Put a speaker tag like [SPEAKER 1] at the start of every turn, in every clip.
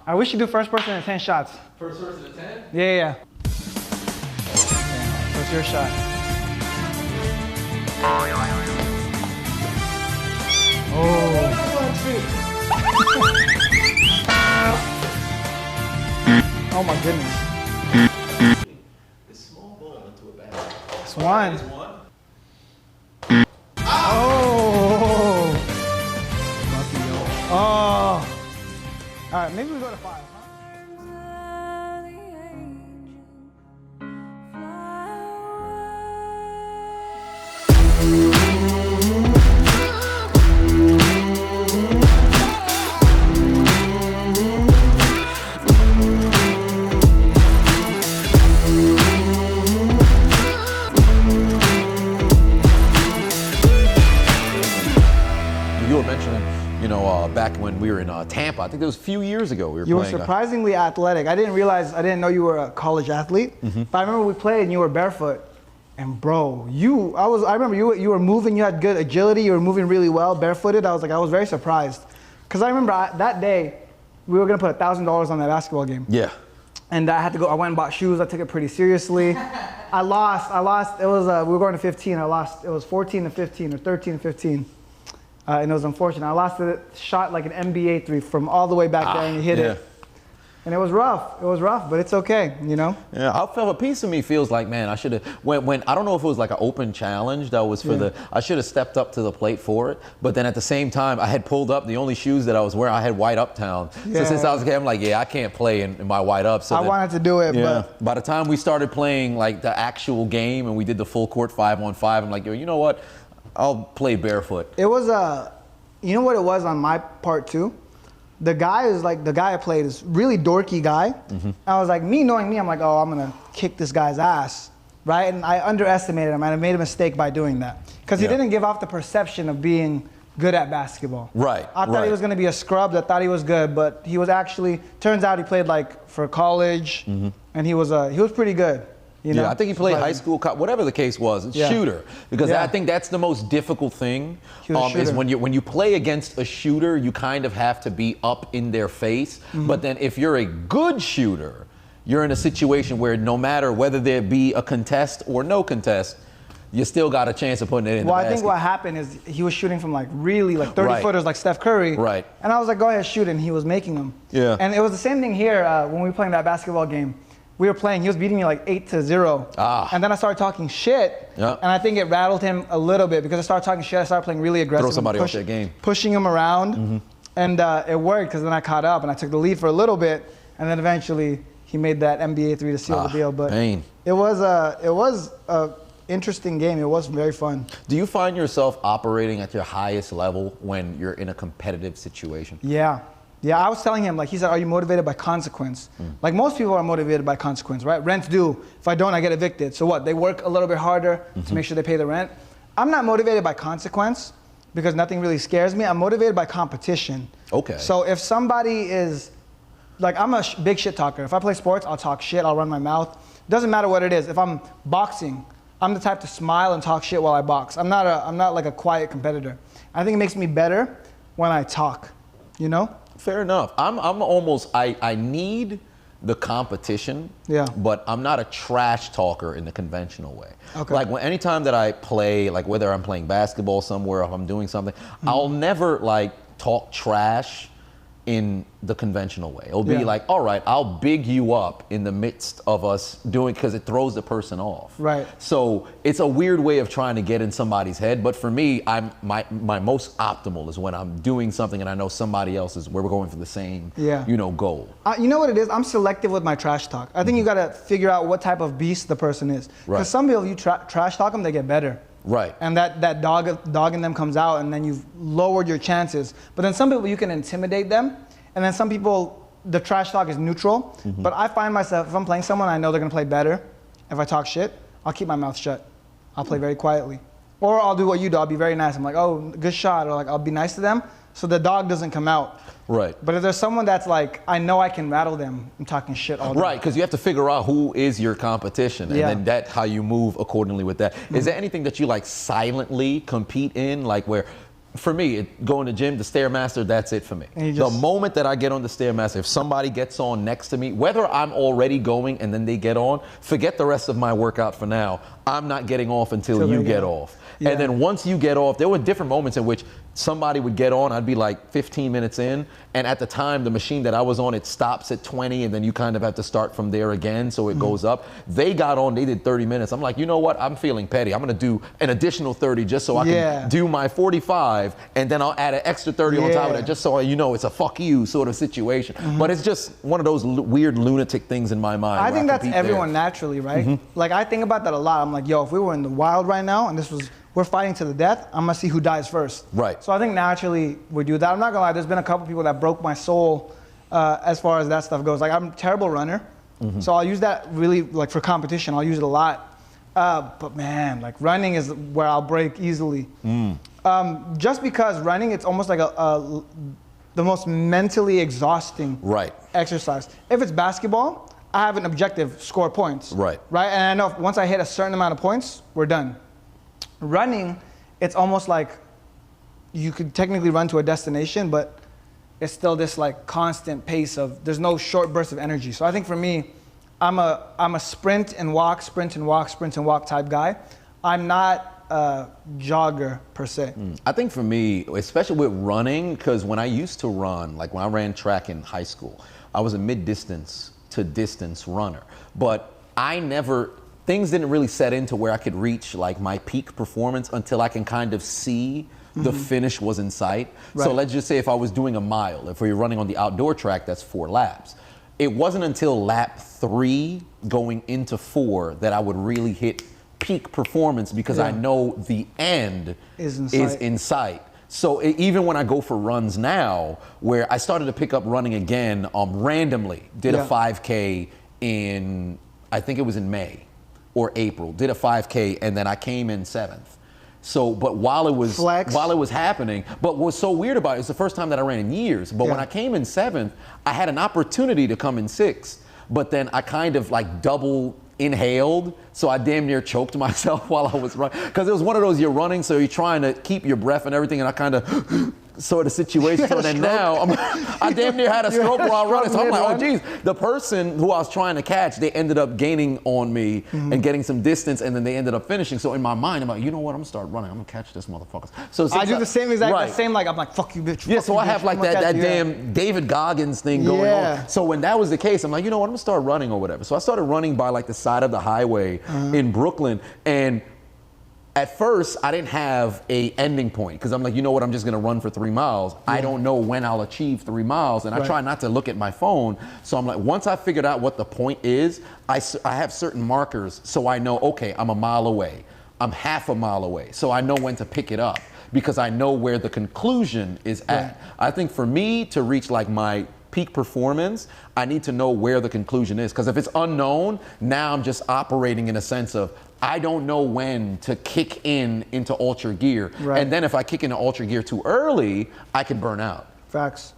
[SPEAKER 1] I wish you do first person and 10 shots.
[SPEAKER 2] First person to 10?
[SPEAKER 1] Yeah. What's your shot? Oh. Oh my goodness.
[SPEAKER 2] It's small ball into a bag.
[SPEAKER 1] It's one.
[SPEAKER 2] It's one.
[SPEAKER 1] Oh. Lucky yo. Oh. All right, maybe we go to 5, huh?
[SPEAKER 2] You were mentioning, back when we were in Tampa, I think it was a few years ago we were
[SPEAKER 1] You were
[SPEAKER 2] playing.
[SPEAKER 1] surprisingly athletic. I didn't know you were a college athlete. But I remember we played and you were barefoot. And bro, I remember you were moving, you had good agility, you were moving really well, barefooted. I was very surprised. Because I remember that day, we were gonna put $1,000 on that basketball game.
[SPEAKER 2] Yeah.
[SPEAKER 1] And I had to go, I went and bought shoes, I took it pretty seriously. I lost, it was, we were going to 15, I lost, it was 14 to 15 or 13 to 15. And it was unfortunate. I lost a shot like an NBA 3 from all the way back there and you hit it. And it was rough, but it's okay,
[SPEAKER 2] Yeah, I felt a piece of me feels like, man, I should have, when I don't know if it was like an open challenge that was for I should have stepped up to the plate for it. But then at the same time, I had pulled up the only shoes that I was wearing, I had white Uptown. So since I was a kid, I'm like, I can't play in my white up. So
[SPEAKER 1] I wanted to do it, but.
[SPEAKER 2] By the time we started playing like the actual game and we did the full court 5-on-5, I'm like, yo, you know what? I'll play barefoot.
[SPEAKER 1] It was you know what it was on my part too? The guy I played is really dorky guy. I was like, knowing me, I'm like, oh, I'm gonna kick this guy's ass, right? And I underestimated him and I made a mistake by doing that. Because he didn't give off the perception of being good at basketball.
[SPEAKER 2] Right.
[SPEAKER 1] I thought he was gonna be a scrub, I thought he was good, but he was actually, turns out he played like for college and he was pretty good.
[SPEAKER 2] I think he played high school, whatever the case was, shooter. Because I think that's the most difficult thing is when you play against a shooter, you kind of have to be up in their face. But then if you're a good shooter, you're in a situation where no matter whether there be a contest or no contest, you still got a chance of putting it in the basket.
[SPEAKER 1] I think what happened is he was shooting from like really 30 footers like Steph Curry.
[SPEAKER 2] Right.
[SPEAKER 1] And I was like, go ahead, shoot, and he was making them.
[SPEAKER 2] Yeah.
[SPEAKER 1] And it was the same thing here when we were playing that basketball game. We were playing, he was beating me like 8-0. And then I started talking shit. And I think it rattled him a little bit because I started talking shit. I started playing really aggressive.
[SPEAKER 2] Throw somebody off their game.
[SPEAKER 1] Pushing him around. And it worked because then I caught up and I took the lead for a little bit. And then eventually he made that NBA 3 to seal the deal. But
[SPEAKER 2] pain.
[SPEAKER 1] It was a interesting game. It was very fun.
[SPEAKER 2] Do you find yourself operating at your highest level when you're in a competitive situation?
[SPEAKER 1] Yeah, I was telling him, he said, are you motivated by consequence? Like most people are motivated by consequence, right? Rents due. If I don't, I get evicted. So what? They work a little bit harder to make sure they pay the rent. I'm not motivated by consequence because nothing really scares me. I'm motivated by competition.
[SPEAKER 2] Okay.
[SPEAKER 1] So if somebody is, I'm a big shit talker. If I play sports, I'll talk shit, I'll run my mouth. Doesn't matter what it is. If I'm boxing, I'm the type to smile and talk shit while I box. I'm not like a quiet competitor. I think it makes me better when I talk,
[SPEAKER 2] Fair enough. I'm almost, I need the competition, but I'm not a trash talker in the conventional way.
[SPEAKER 1] Okay.
[SPEAKER 2] Anytime that I play, whether I'm playing basketball somewhere or if I'm doing something, I'll never talk trash in the conventional way. It'll be all right, I'll big you up in the midst of us doing, because it throws the person off.
[SPEAKER 1] Right.
[SPEAKER 2] So it's a weird way of trying to get in somebody's head, but for me, my most optimal is when I'm doing something and I know somebody else is, where we're going for the same, goal.
[SPEAKER 1] You know what it is? I'm selective with my trash talk. I think you gotta figure out what type of beast the person is. Because some people, you trash talk them, they get better.
[SPEAKER 2] Right.
[SPEAKER 1] And that dog in them comes out and then you've lowered your chances. But then some people, you can intimidate them. And then some people, the trash talk is neutral. But I find myself, if I'm playing someone, I know they're gonna play better. If I talk shit, I'll keep my mouth shut. I'll play very quietly. Or I'll do what you do, I'll be very nice. I'm like, oh, good shot. Or I'll be nice to them so the dog doesn't come out.
[SPEAKER 2] Right.
[SPEAKER 1] But if there's someone that's I know I can rattle them, I'm talking shit all day.
[SPEAKER 2] Right, because you have to figure out who is your competition, and then that's how you move accordingly with that. Is there anything that you silently compete in, where for me, going to gym, the Stairmaster, that's it for me. The moment that I get on the Stairmaster, if somebody gets on next to me, whether I'm already going and then they get on, forget the rest of my workout for now. I'm not getting off until you get off. Yeah. And then once you get off, there were different moments in which somebody would get on, I'd be like 15 minutes in, and at the time, the machine that I was on, it stops at 20, and then you kind of have to start from there again, so it goes up. They got on, they did 30 minutes. I'm like, you know what, I'm feeling petty. I'm gonna do an additional 30 just so I can do my 45, and then I'll add an extra 30 on top of that, just so you know it's a fuck you sort of situation. But it's just one of those weird lunatic things in my mind.
[SPEAKER 1] I think that's everyone naturally, right? Like, I think about that a lot. I'm like, yo, if we were in the wild right now, and we're fighting to the death, I'm gonna see who dies first.
[SPEAKER 2] Right.
[SPEAKER 1] So I think naturally we do that. I'm not gonna lie, there's been a couple people that broke my soul as far as that stuff goes. Like, I'm a terrible runner, so I'll use that really, like, for competition, I'll use it a lot. But man, like, running is where I'll break easily. Just because running, it's almost like the most mentally exhausting exercise. If it's basketball, I have an objective, score points. Right. And I know once I hit a certain amount of points, we're done. Running, it's almost like you could technically run to a destination, but it's still this like constant pace of, there's no short bursts of energy. So I think for me, I'm a sprint and walk, sprint and walk, sprint and walk type guy. I'm not a jogger per se.
[SPEAKER 2] I think for me, especially with running, because when I used to run, like when I ran track in high school, I was a mid-distance to distance runner, but things didn't really set into where I could reach like my peak performance until I can kind of see the finish was in sight. So let's just say if I was doing a mile, if we were running on the outdoor track, that's 4 laps. It wasn't until lap 3 going into 4 that I would really hit peak performance, because I know the end is in sight. So even when I go for runs now, where I started to pick up running again randomly, did a 5K in, I think it was in May or April, did a 5K, and then I came in 7th. So, but while it was happening, but what was so weird about it, it's the first time that I ran in years, but when I came in 7th, I had an opportunity to come in 6th, but then I kind of like double inhaled, so I damn near choked myself while I was running, because it was one of those, you're running, so you're trying to keep your breath and everything, and I kind of sort of situation. So then now I damn near had a stroke while running. So I'm like, oh geez, the person who I was trying to catch, they ended up gaining on me and getting some distance, and then they ended up finishing. So in my mind, I'm like, you know what, I'm gonna start running. I'm gonna catch this motherfucker. So
[SPEAKER 1] I do the same exact same, like, I'm like, fuck you, bitch.
[SPEAKER 2] Yeah, so I have like that damn David Goggins thing going on. So when that was the case, I'm like, you know what, I'm gonna start running or whatever. So I started running by like the side of the highway in Brooklyn, and at first, I didn't have a ending point, because I'm like, you know what, I'm just gonna run for 3 miles. I don't know when I'll achieve 3 miles, and I try not to look at my phone. So I'm like, once I figured out what the point is, I have certain markers, so I know, okay, I'm a mile away. I'm half a mile away, so I know when to pick it up, because I know where the conclusion is at. I think for me to reach like my peak performance, I need to know where the conclusion is, because if it's unknown, now I'm just operating in a sense of, I don't know when to kick into ultra gear. And then if I kick into ultra gear too early, I can burn out.
[SPEAKER 1] Facts.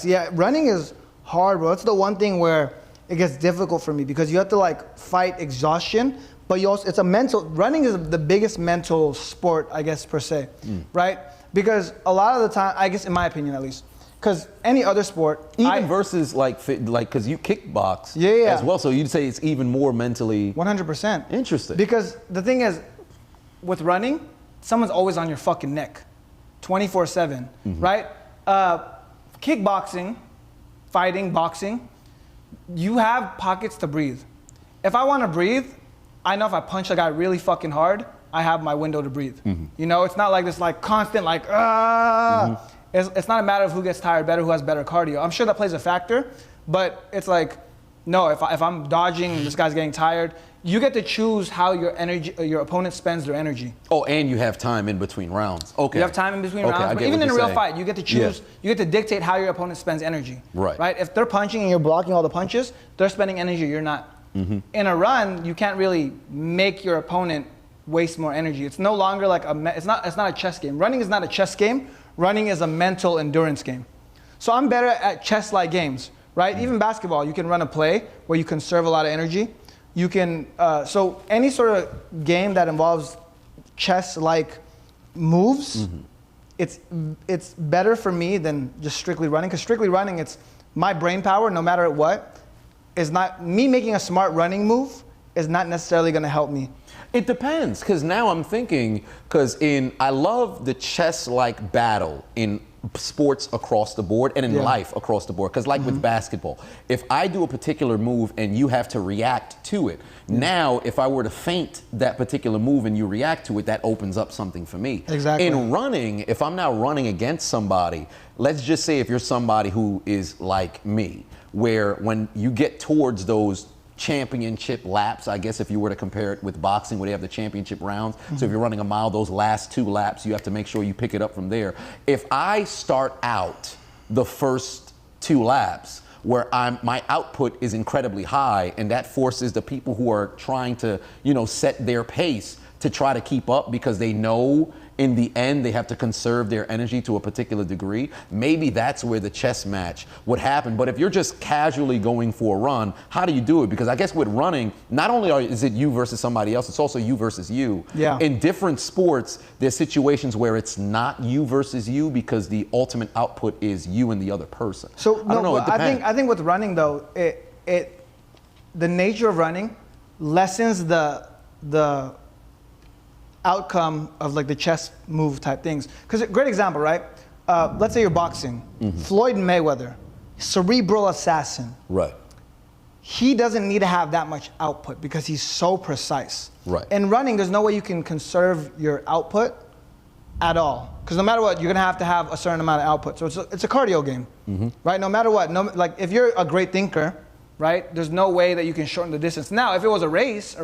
[SPEAKER 1] Yeah, running is hard, bro. It's the one thing where it gets difficult for me, because you have to like fight exhaustion, but you also, running is the biggest mental sport, I guess, per se, right? Because a lot of the time, I guess in my opinion at least, because any other sport,
[SPEAKER 2] even versus like because you kickbox as well, so you'd say it's even more mentally
[SPEAKER 1] 100%.
[SPEAKER 2] Interesting.
[SPEAKER 1] Because the thing is, with running, someone's always on your fucking neck, 24/7, right? Kickboxing, fighting, boxing, you have pockets to breathe. If I want to breathe, I know if I punch a guy really fucking hard, I have my window to breathe. You know, it's not like this like constant like It's not a matter of who gets tired better, who has better cardio. I'm sure that plays a factor, but it's like, no, if I'm dodging and this guy's getting tired, you get to choose how your opponent spends their energy.
[SPEAKER 2] Oh, and you have time in between rounds. Okay.
[SPEAKER 1] You have time in between rounds, but even in a real fight, you get to choose, you get to dictate how your opponent spends energy. Right? If they're punching and you're blocking all the punches, they're spending energy, you're not. In a run, you can't really make your opponent waste more energy. It's no longer like it's not a chess game. Running is not a chess game. Running is a mental endurance game. So I'm better at chess-like games, right? Even basketball, you can run a play where you conserve a lot of energy. You can, so any sort of game that involves chess-like moves it's better for me than just strictly running, because strictly running, it's my brain power, no matter what, is not, me making a smart running move is not necessarily gonna help me.
[SPEAKER 2] It depends, because now I'm thinking, I love the chess-like battle in sports across the board and in life across the board. Because with basketball, if I do a particular move and you have to react to it, now if I were to feint that particular move and you react to it, that opens up something for me.
[SPEAKER 1] Exactly.
[SPEAKER 2] In running, if I'm now running against somebody, let's just say if you're somebody who is like me, where when you get towards those championship laps, I guess if you were to compare it with boxing where they have the championship rounds. So if you're running a mile, those last 2 laps, you have to make sure you pick it up from there. If I start out the first 2 laps where my output is incredibly high, and that forces the people who are trying to, set their pace to try to keep up because they know in the end they have to conserve their energy to a particular degree, maybe that's where the chess match would happen. But if you're just casually going for a run, how do you do it? Because I guess with running, not only is it you versus somebody else, it's also you versus you.
[SPEAKER 1] Yeah.
[SPEAKER 2] In different sports, there's situations where it's not you versus you because the ultimate output is you and the other person.
[SPEAKER 1] So
[SPEAKER 2] I don't know, it depends.
[SPEAKER 1] I think with running though, the nature of running lessens the outcome of the chess move type things. Because great example, right? Let's say you're boxing. Floyd Mayweather, cerebral assassin.
[SPEAKER 2] Right.
[SPEAKER 1] He doesn't need to have that much output because he's so precise.
[SPEAKER 2] Right.
[SPEAKER 1] In running, there's no way you can conserve your output at all. Because no matter what, you're gonna have to have a certain amount of output. So it's a cardio game, right? No matter what, if you're a great thinker, right? There's no way that you can shorten the distance. Now, if it was a race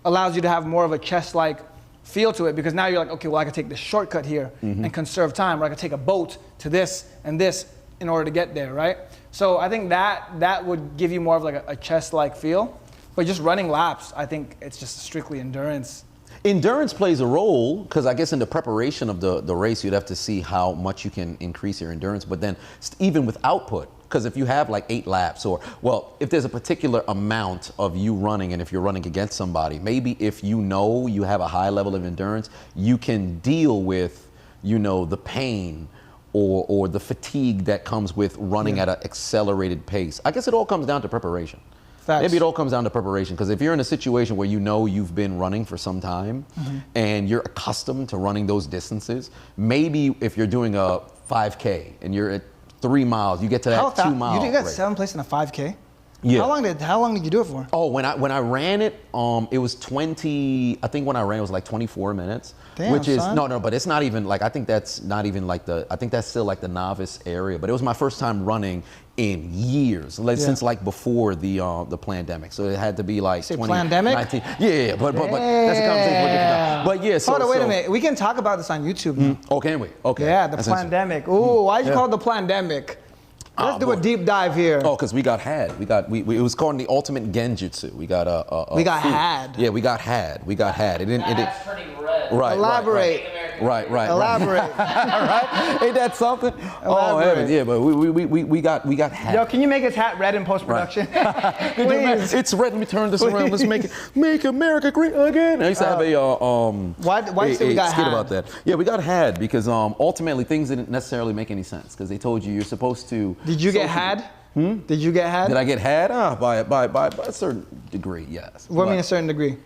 [SPEAKER 1] allows you to have more of a chess-like feel to it, because now you're like, okay, well, I can take this shortcut here and conserve time, or I can take a boat to this and this in order to get there, right? So I think that would give you more of a chess-like feel. But just running laps, I think it's just strictly endurance.
[SPEAKER 2] Endurance plays a role, because I guess in the preparation of the race, you'd have to see how much you can increase your endurance. But then even with output, because if you have 8 laps, if there's a particular amount of you running, and if you're running against somebody, maybe if you have a high level of endurance, you can deal with, the pain or the fatigue that comes with running at an accelerated pace. I guess it all comes down to preparation.
[SPEAKER 1] Facts.
[SPEAKER 2] Maybe it all comes down to preparation, because if you're in a situation where you've been running for some time and you're accustomed to running those distances, maybe if you're doing a 5K and you're at 3 miles, you get to that 2 mile.
[SPEAKER 1] You got 7th place in a 5K?
[SPEAKER 2] Yeah.
[SPEAKER 1] How long did you do it for?
[SPEAKER 2] Oh, when I ran it, it was 20. I think when I ran it was 24 minutes.
[SPEAKER 1] Damn,
[SPEAKER 2] which is
[SPEAKER 1] son.
[SPEAKER 2] no, but it's not even I think that's not even I think that's still the novice area. But it was my first time running in years, since before the pandemic. So it had to be
[SPEAKER 1] 2019.
[SPEAKER 2] Yeah, but that's a conversation for a different time. But yeah, so
[SPEAKER 1] hold on, wait a minute. We can talk about this on YouTube now.
[SPEAKER 2] Oh, can we? Okay.
[SPEAKER 1] Yeah, the pandemic. Ooh, why'd you call it the pandemic? Let's do a deep dive here.
[SPEAKER 2] Oh, because we got had. It was called the ultimate genjutsu. We got
[SPEAKER 1] we got had.
[SPEAKER 2] Yeah, we got had.
[SPEAKER 3] That's turning red.
[SPEAKER 2] Right.
[SPEAKER 1] Elaborate.
[SPEAKER 2] Right.
[SPEAKER 1] Elaborate.
[SPEAKER 2] Right? Ain't that something?
[SPEAKER 1] Elaborate.
[SPEAKER 2] Oh, heavens, yeah, but we got had.
[SPEAKER 1] Yo, can you make his hat red in post-production? Please.
[SPEAKER 2] It's red. Let me turn this around. Let's make America great again. I used to have
[SPEAKER 1] Why you say we got
[SPEAKER 2] skit
[SPEAKER 1] had?
[SPEAKER 2] about that. Yeah, we got had because ultimately things didn't necessarily make any sense, because they told you're supposed to.
[SPEAKER 1] Did you get had? Did you get had?
[SPEAKER 2] Did I get had? By a certain degree, yes.
[SPEAKER 1] What do you mean a certain degree?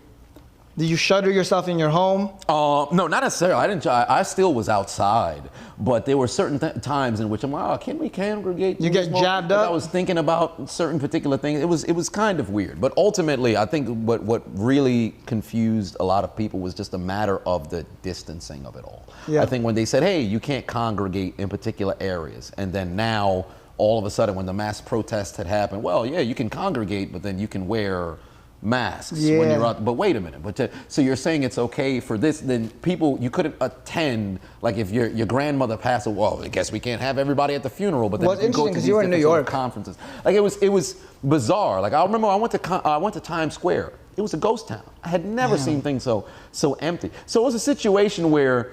[SPEAKER 1] Did you shutter yourself in your home?
[SPEAKER 2] No, not necessarily. I didn't. I still was outside, but there were certain times in which I'm like, can we congregate?
[SPEAKER 1] You get jabbed up?
[SPEAKER 2] I was thinking about certain particular things. It was kind of weird, but ultimately, I think what really confused a lot of people was just a matter of the distancing of it all.
[SPEAKER 1] Yeah.
[SPEAKER 2] I think when they said, hey, you can't congregate in particular areas, and then now all of a sudden when the mass protests had happened, well, yeah, you can congregate, but then you can wear masks when you're out. But wait a minute. So you're saying it's okay for this? Then you couldn't attend. If your grandmother passed away, well, I guess we can't have everybody at the funeral. But then
[SPEAKER 1] well, it's interesting because you were in New York.
[SPEAKER 2] Conferences. It was bizarre. I remember I went to Times Square. It was a ghost town. I had never seen things so empty. So it was a situation where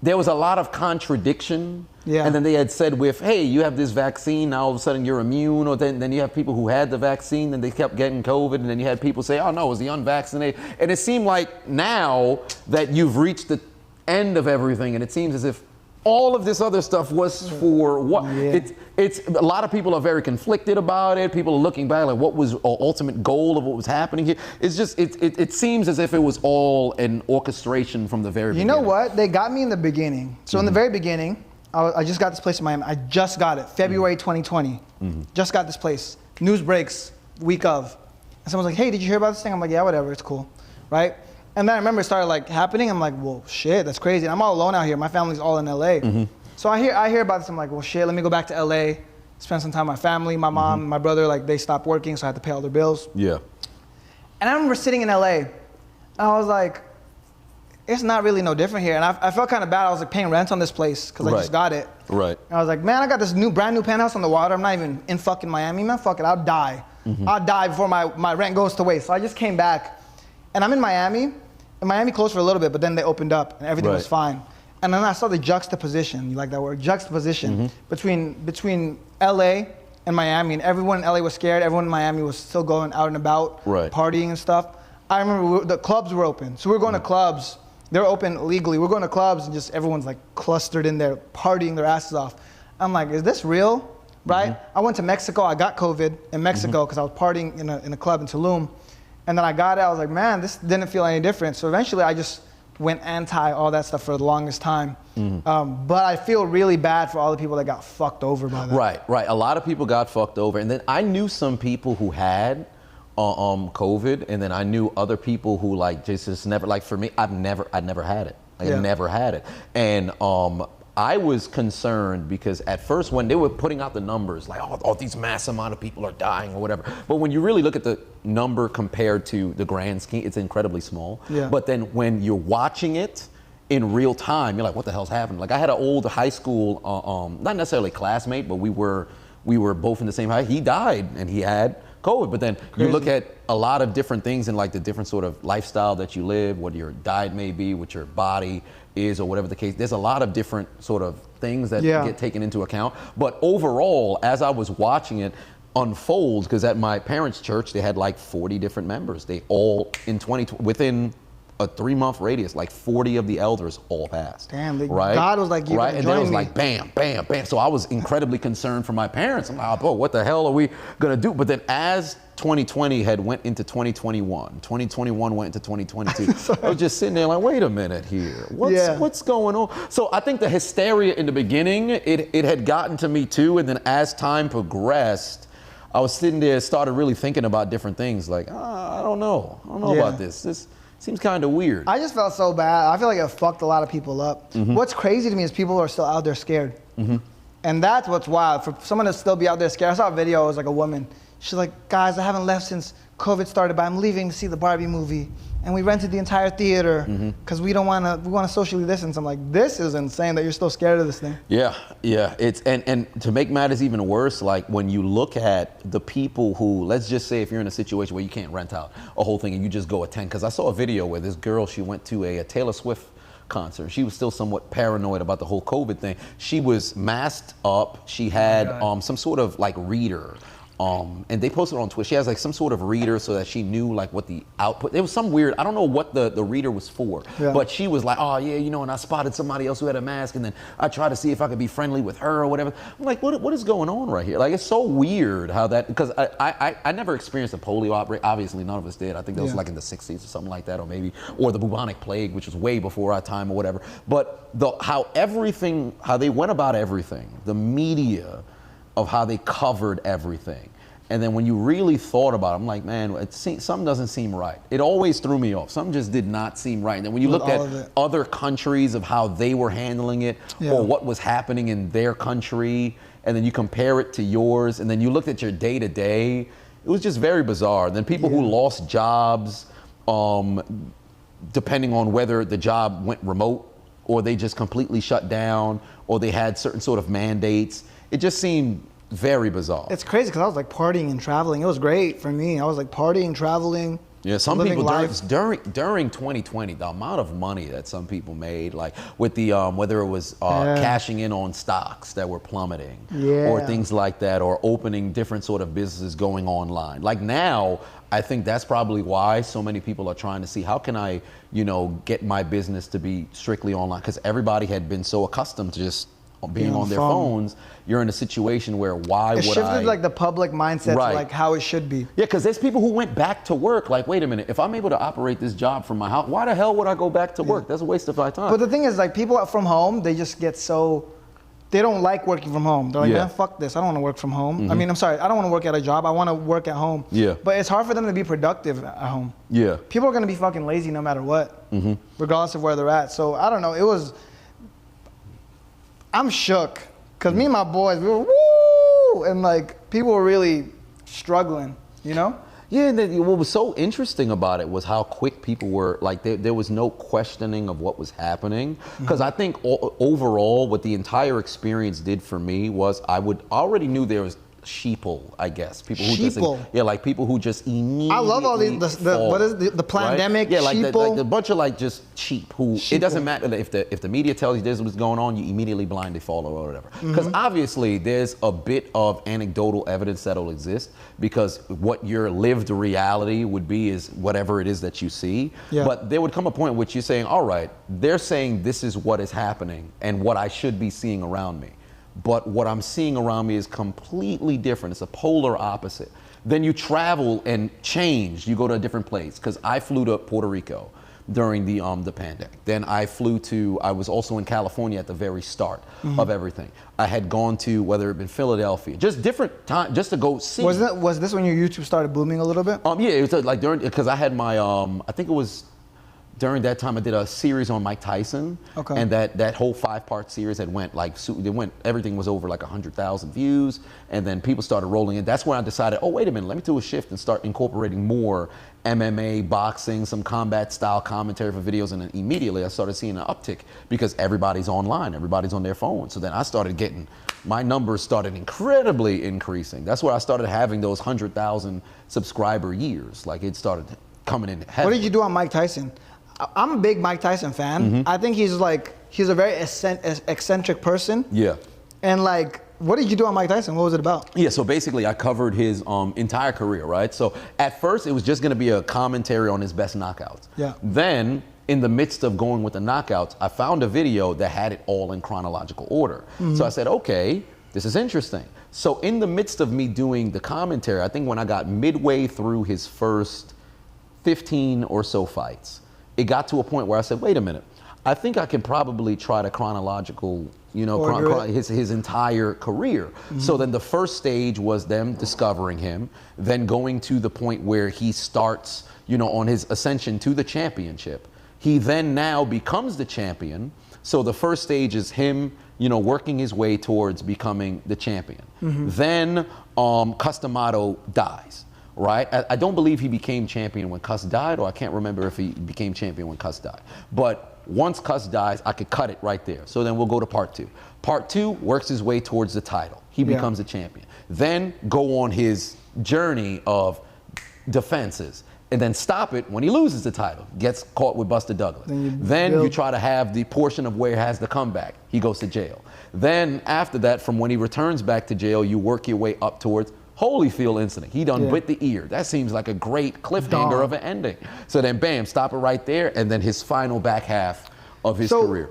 [SPEAKER 2] there was a lot of contradiction.
[SPEAKER 1] Yeah.
[SPEAKER 2] And then they had said hey, you have this vaccine, now all of a sudden you're immune, or then you have people who had the vaccine and they kept getting COVID, and then you had people say, oh no, it was the unvaccinated. And it seemed like now that you've reached the end of everything, and it seems as if all of this other stuff was for what?
[SPEAKER 1] Yeah.
[SPEAKER 2] It's a lot of people are very conflicted about it. People are looking back like, what was the ultimate goal of what was happening here? It's just it seems as if it was all an orchestration from the very beginning.
[SPEAKER 1] You know what? They got me in the beginning. So in the very beginning, I just got this place in Miami. I just got it, February 2020. Just got this place. News breaks week of, and someone's like, "Hey, did you hear about this thing?" I'm like, "Yeah, whatever, it's cool," right? And then I remember it started like happening. I'm like, "Well, shit, that's crazy." And I'm all alone out here. My family's all in LA. So I hear about this. I'm like, "Well, shit, let me go back to LA, spend some time with my family." My mom, my brother, like they stopped working, so I had to pay all their bills.
[SPEAKER 2] Yeah.
[SPEAKER 1] And I remember sitting in LA, and I was like, it's not really no different here. And I felt kind of bad. I was like paying rent on this place because I just got it.
[SPEAKER 2] Right.
[SPEAKER 1] And I was like, man, I got this brand new penthouse on the water. I'm not even in fucking Miami, man. Fuck it, I'll die. I'll die before my rent goes to waste. So I just came back, and I'm in Miami. And Miami closed for a little bit, but then they opened up, and everything was fine. And then I saw the juxtaposition. You like that word? Juxtaposition between LA and Miami, and everyone in LA was scared. Everyone in Miami was still going out and about, partying and stuff. I remember the clubs were open, so we were going to clubs. They're open legally. We're going to clubs and just everyone's like clustered in there, partying their asses off. I'm like, is this real? Right? I went to Mexico. I got COVID in Mexico because I was partying in a club in Tulum. And then I got it. I was like, man, this didn't feel any different. So eventually I just went anti all that stuff for the longest time. But I feel really bad for all the people that got fucked over by that.
[SPEAKER 2] Right. A lot of people got fucked over. And then I knew some people who had COVID, and then I knew other people who like just never, like for me, I'd never had it. I never had it. And I was concerned because at first when they were putting out the numbers, like, oh, these mass amount of people are dying or whatever. But when you really look at the number compared to the grand scheme, it's incredibly small. But then when you're watching it in real time, you're like, what the hell's happening? Like I had an old high school, not necessarily classmate, but we were both in the same high. He died and he had COVID, but then you look at a lot of different things in like the different sort of lifestyle that you live, what your diet may be, what your body is, or whatever the case. There's a lot of different sort of things that get taken into account. But overall, as I was watching it unfold, because at my parents' church, they had like 40 different members. They all within a 3-month radius, like 40 of the elders all passed.
[SPEAKER 1] Damn, God was like,
[SPEAKER 2] right? And then it was like, bam, bam, bam. So I was incredibly concerned for my parents. I'm like, oh, what the hell are we gonna do? But then as 2020 had went into 2021, 2021 went into 2022, I was just sitting there like, wait a minute here. What's going on? So I think the hysteria in the beginning, it had gotten to me too. And then as time progressed, I was sitting there, started really thinking about different things like, I don't know about this. This seems kind of weird.
[SPEAKER 1] I just felt so bad. I feel like it fucked a lot of people up. What's crazy to me is people are still out there scared. And that's what's wild. For someone to still be out there scared. I saw a video, it was like a woman. She's like, guys, I haven't left since COVID started, but I'm leaving to see the Barbie movie. And we rented the entire theater because we want to socially distance. I'm like, this is insane that you're still scared of this thing.
[SPEAKER 2] Yeah. It's and to make matters even worse, like when you look at the people who, let's just say if you're in a situation where you can't rent out a whole thing and you just go attend, because I saw a video where this girl, she went to a Taylor Swift concert. She was still somewhat paranoid about the whole COVID thing. She was masked up. She had some sort of like reader. And they posted on Twitter. She has like some sort of reader so that she knew like what the output. It was some weird. I don't know what the reader was for. But she was like, oh yeah, and I spotted somebody else who had a mask, and then I tried to see if I could be friendly with her or whatever. I'm like, what is going on right here? Like it's so weird how that, because I never experienced a polio outbreak. Obviously, none of us did. I think that was like in the 60s or something like that, or the bubonic plague, which was way before our time or whatever. But how they went about everything, the media of how they covered everything. And then when you really thought about it, I'm like, man, something doesn't seem right. It always threw me off. Something just did not seem right. And then when you looked at other countries of how they were handling it or what was happening in their country, and then you compare it to yours, and then you looked at your day-to-day, it was just very bizarre. And then people who lost jobs, depending on whether the job went remote or they just completely shut down or they had certain sort of mandates. It just seemed very bizarre.
[SPEAKER 1] It's crazy because I was like partying and traveling. It was great for me. I was like partying, traveling,
[SPEAKER 2] Yeah, some
[SPEAKER 1] living
[SPEAKER 2] people
[SPEAKER 1] life.
[SPEAKER 2] during 2020, the amount of money that some people made, like with the whether it was cashing in on stocks that were plummeting, or things like that, or opening different sort of businesses going online. Like now, I think that's probably why so many people are trying to see how can I, get my business to be strictly online, because everybody had been so accustomed to just being on their phones. You're in a situation where it shifted
[SPEAKER 1] like the public mindset to like how it should be.
[SPEAKER 2] Yeah, because there's people who went back to work like, wait a minute, if I'm able to operate this job from my house, why the hell would I go back to work? That's a waste of my time.
[SPEAKER 1] But the thing is, like, people from home, they just get they don't like working from home. They're like, man, fuck this. I don't want to work from home. I mean, I'm sorry, I don't want to work at a job. I want to work at home.
[SPEAKER 2] Yeah.
[SPEAKER 1] But it's hard for them to be productive at home.
[SPEAKER 2] Yeah.
[SPEAKER 1] People are going to be fucking lazy no matter what, regardless of where they're at. So I don't know. I'm shook. Because me and my boys, we were woo! And like, people were really struggling, Yeah,
[SPEAKER 2] and what was so interesting about it was how quick people were, like there was no questioning of what was happening. Because I think overall, what the entire experience did for me was I already knew there was sheeple, I guess. People who like people who just immediately
[SPEAKER 1] I love all these, the pandemic,
[SPEAKER 2] right? Yeah, like
[SPEAKER 1] sheeple.
[SPEAKER 2] a bunch of like just cheap who, it doesn't matter if the media tells you this is what's going on, you immediately blindly follow or whatever. Because obviously there's a bit of anecdotal evidence that'll exist, because what your lived reality would be is whatever it is that you see. Yeah. But there would come a point in which you're saying, all right, they're saying this is what is happening and what I should be seeing around me. But what I'm seeing around me is completely different. It's a polar opposite. Then you travel and change. You go to a different place. Because I flew to Puerto Rico during the pandemic. Then I was also in California at the very start of everything. I had gone to, whether it been Philadelphia, just different time, just to go see.
[SPEAKER 1] Was this when your YouTube started booming a little bit?
[SPEAKER 2] Yeah, it was like because I had my, I think it was, during that time, I did a series on Mike Tyson, and that whole 5-part series everything was over like 100,000 views, and then people started rolling in. That's when I decided, oh, wait a minute, let me do a shift and start incorporating more MMA, boxing, some combat style commentary for videos, and then immediately I started seeing an uptick because everybody's online, everybody's on their phone. So then I started my numbers started incredibly increasing. That's where I started having those 100,000 subscriber years. Like it started coming in heavy.
[SPEAKER 1] What did you do on Mike Tyson? I'm a big Mike Tyson fan. I think he's a very eccentric person. Yeah. And like, what did you do on Mike Tyson? What was it about?
[SPEAKER 2] Yeah, so basically I covered his entire career, right? So at first it was just gonna be a commentary on his best knockouts. Yeah. Then in the midst of going with the knockouts, I found a video that had it all in chronological order. So I said, okay, this is interesting. So in the midst of me doing the commentary, I think when I got midway through his first 15 or so fights, it got to a point where I said, wait a minute, I think I can probably try to chronological, his entire career. So then the first stage was them discovering him, then going to the point where he starts, on his ascension to the championship. He then now becomes the champion. So the first stage is him, working his way towards becoming the champion. Then Cus D'Amato dies. Right? I don't believe he became champion when Cus died, or I can't remember if he became champion when Cus died. But once Cus dies, I could cut it right there. So then we'll go to part 2. Part 2 works his way towards the title. He becomes a champion. Then go on his journey of defenses, and then stop it when he loses the title, gets caught with Buster Douglas. Then you try to have the portion of where he has the comeback. He goes to jail. Then after that, from when he returns back to jail, you work your way up towards Holyfield incident. He done bit the ear. That seems like a great cliffhanger of an ending. So then bam, stop it right there, and then his final back half of his career.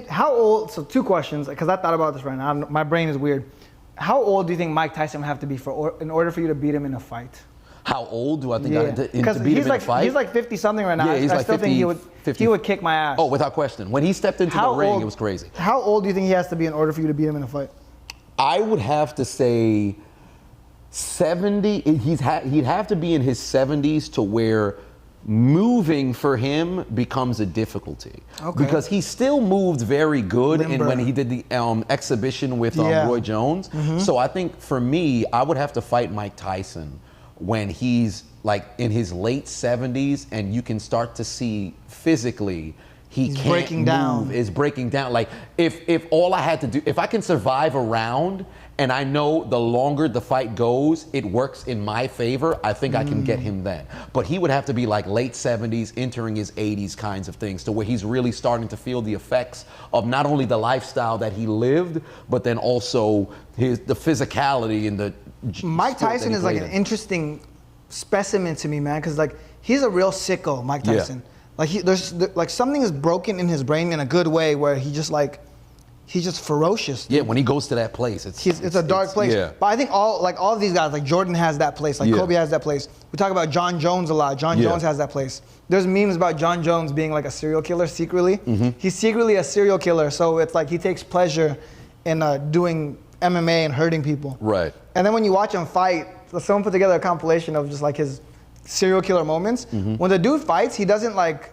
[SPEAKER 1] How old, so 2 questions, because I thought about this right now. My brain is weird. How old do you think Mike Tyson would have to be in order for you to beat him in a fight?
[SPEAKER 2] How old do I think to beat him in a fight?
[SPEAKER 1] He's like 50 something right now.
[SPEAKER 2] Yeah, he's
[SPEAKER 1] I
[SPEAKER 2] like
[SPEAKER 1] still
[SPEAKER 2] 50,
[SPEAKER 1] think he would kick my ass.
[SPEAKER 2] Oh, without question. When he stepped into the ring, it was crazy.
[SPEAKER 1] How old do you think he has to be in order for you to beat him in a fight?
[SPEAKER 2] I would have to say 70. He'd have to be in his 70s to where moving for him becomes a difficulty. Okay. Because he still moved very good when he did the exhibition with Roy Jones. So I think for me, I would have to fight Mike Tyson when he's like in his late 70s and you can start to see physically He's breaking down. Is breaking down. Like if all I had to do, if I can survive a round and I know the longer the fight goes, it works in my favor, I think I can get him then. But he would have to be like late 70s, entering his 80s kinds of things, to where he's really starting to feel the effects of not only the lifestyle that he lived, but then also the physicality and the
[SPEAKER 1] Mike Tyson is like an interesting specimen to me, man, because like he's a real sicko, Mike Tyson. Like there's something is broken in his brain in a good way, where he's just ferocious. Dude.
[SPEAKER 2] Yeah, when he goes to that place, it's
[SPEAKER 1] a dark place. Yeah. But I think all of these guys, like Jordan has that place, like Kobe has that place. We talk about John Jones a lot. John Jones has that place. There's memes about John Jones being like a serial killer secretly. He's secretly a serial killer, so it's like he takes pleasure in doing MMA and hurting people.
[SPEAKER 2] Right.
[SPEAKER 1] And then when you watch him fight, someone put together a compilation of just like his serial killer moments. When the dude fights, he doesn't like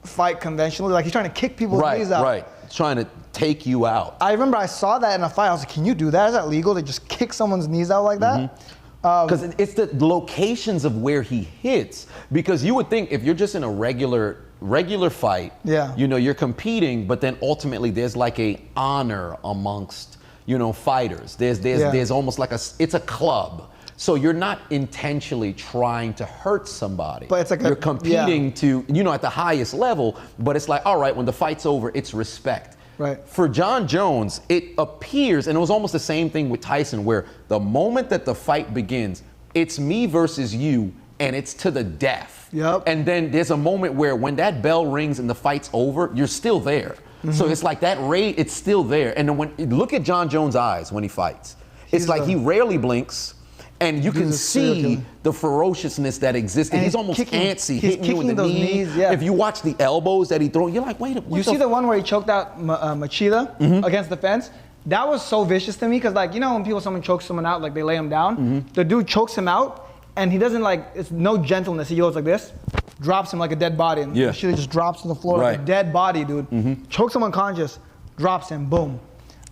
[SPEAKER 1] fight conventionally. Like he's trying to kick people's knees out.
[SPEAKER 2] Right. Trying to take you out.
[SPEAKER 1] I remember I saw that in a fight. I was like, can you do that? Is that legal to just kick someone's knees out like that?
[SPEAKER 2] Because it's the locations of where he hits. Because you would think if you're just in a regular fight, you know, you're competing, but then ultimately there's like a honor amongst, you know, fighters. There's almost like it's a club. So you're not intentionally trying to hurt somebody.
[SPEAKER 1] But it's like
[SPEAKER 2] you're competing to, you know, at the highest level, but it's like, all right, when the fight's over, it's respect.
[SPEAKER 1] Right.
[SPEAKER 2] For John Jones, it appears, and it was almost the same thing with Tyson, where the moment that the fight begins, it's me versus you, and it's to the death.
[SPEAKER 1] Yep.
[SPEAKER 2] And then there's a moment where when that bell rings and the fight's over, you're still there. So it's like that rate, it's still there. And then look at John Jones' eyes when he fights. It's like he rarely blinks. And you can see the ferociousness that exists. And he's almost antsy, hitting you with the knees. If you watch the elbows that he throws, you're like, wait a minute.
[SPEAKER 1] You see the one where he choked out Machida against the fence? That was so vicious to me, because like, you know when someone chokes someone out, like they lay him down? The dude chokes him out, and he doesn't it's no gentleness. He goes like this, drops him like a dead body, and Machida just drops to the floor like a dead body, dude. Chokes him unconscious, drops him, boom.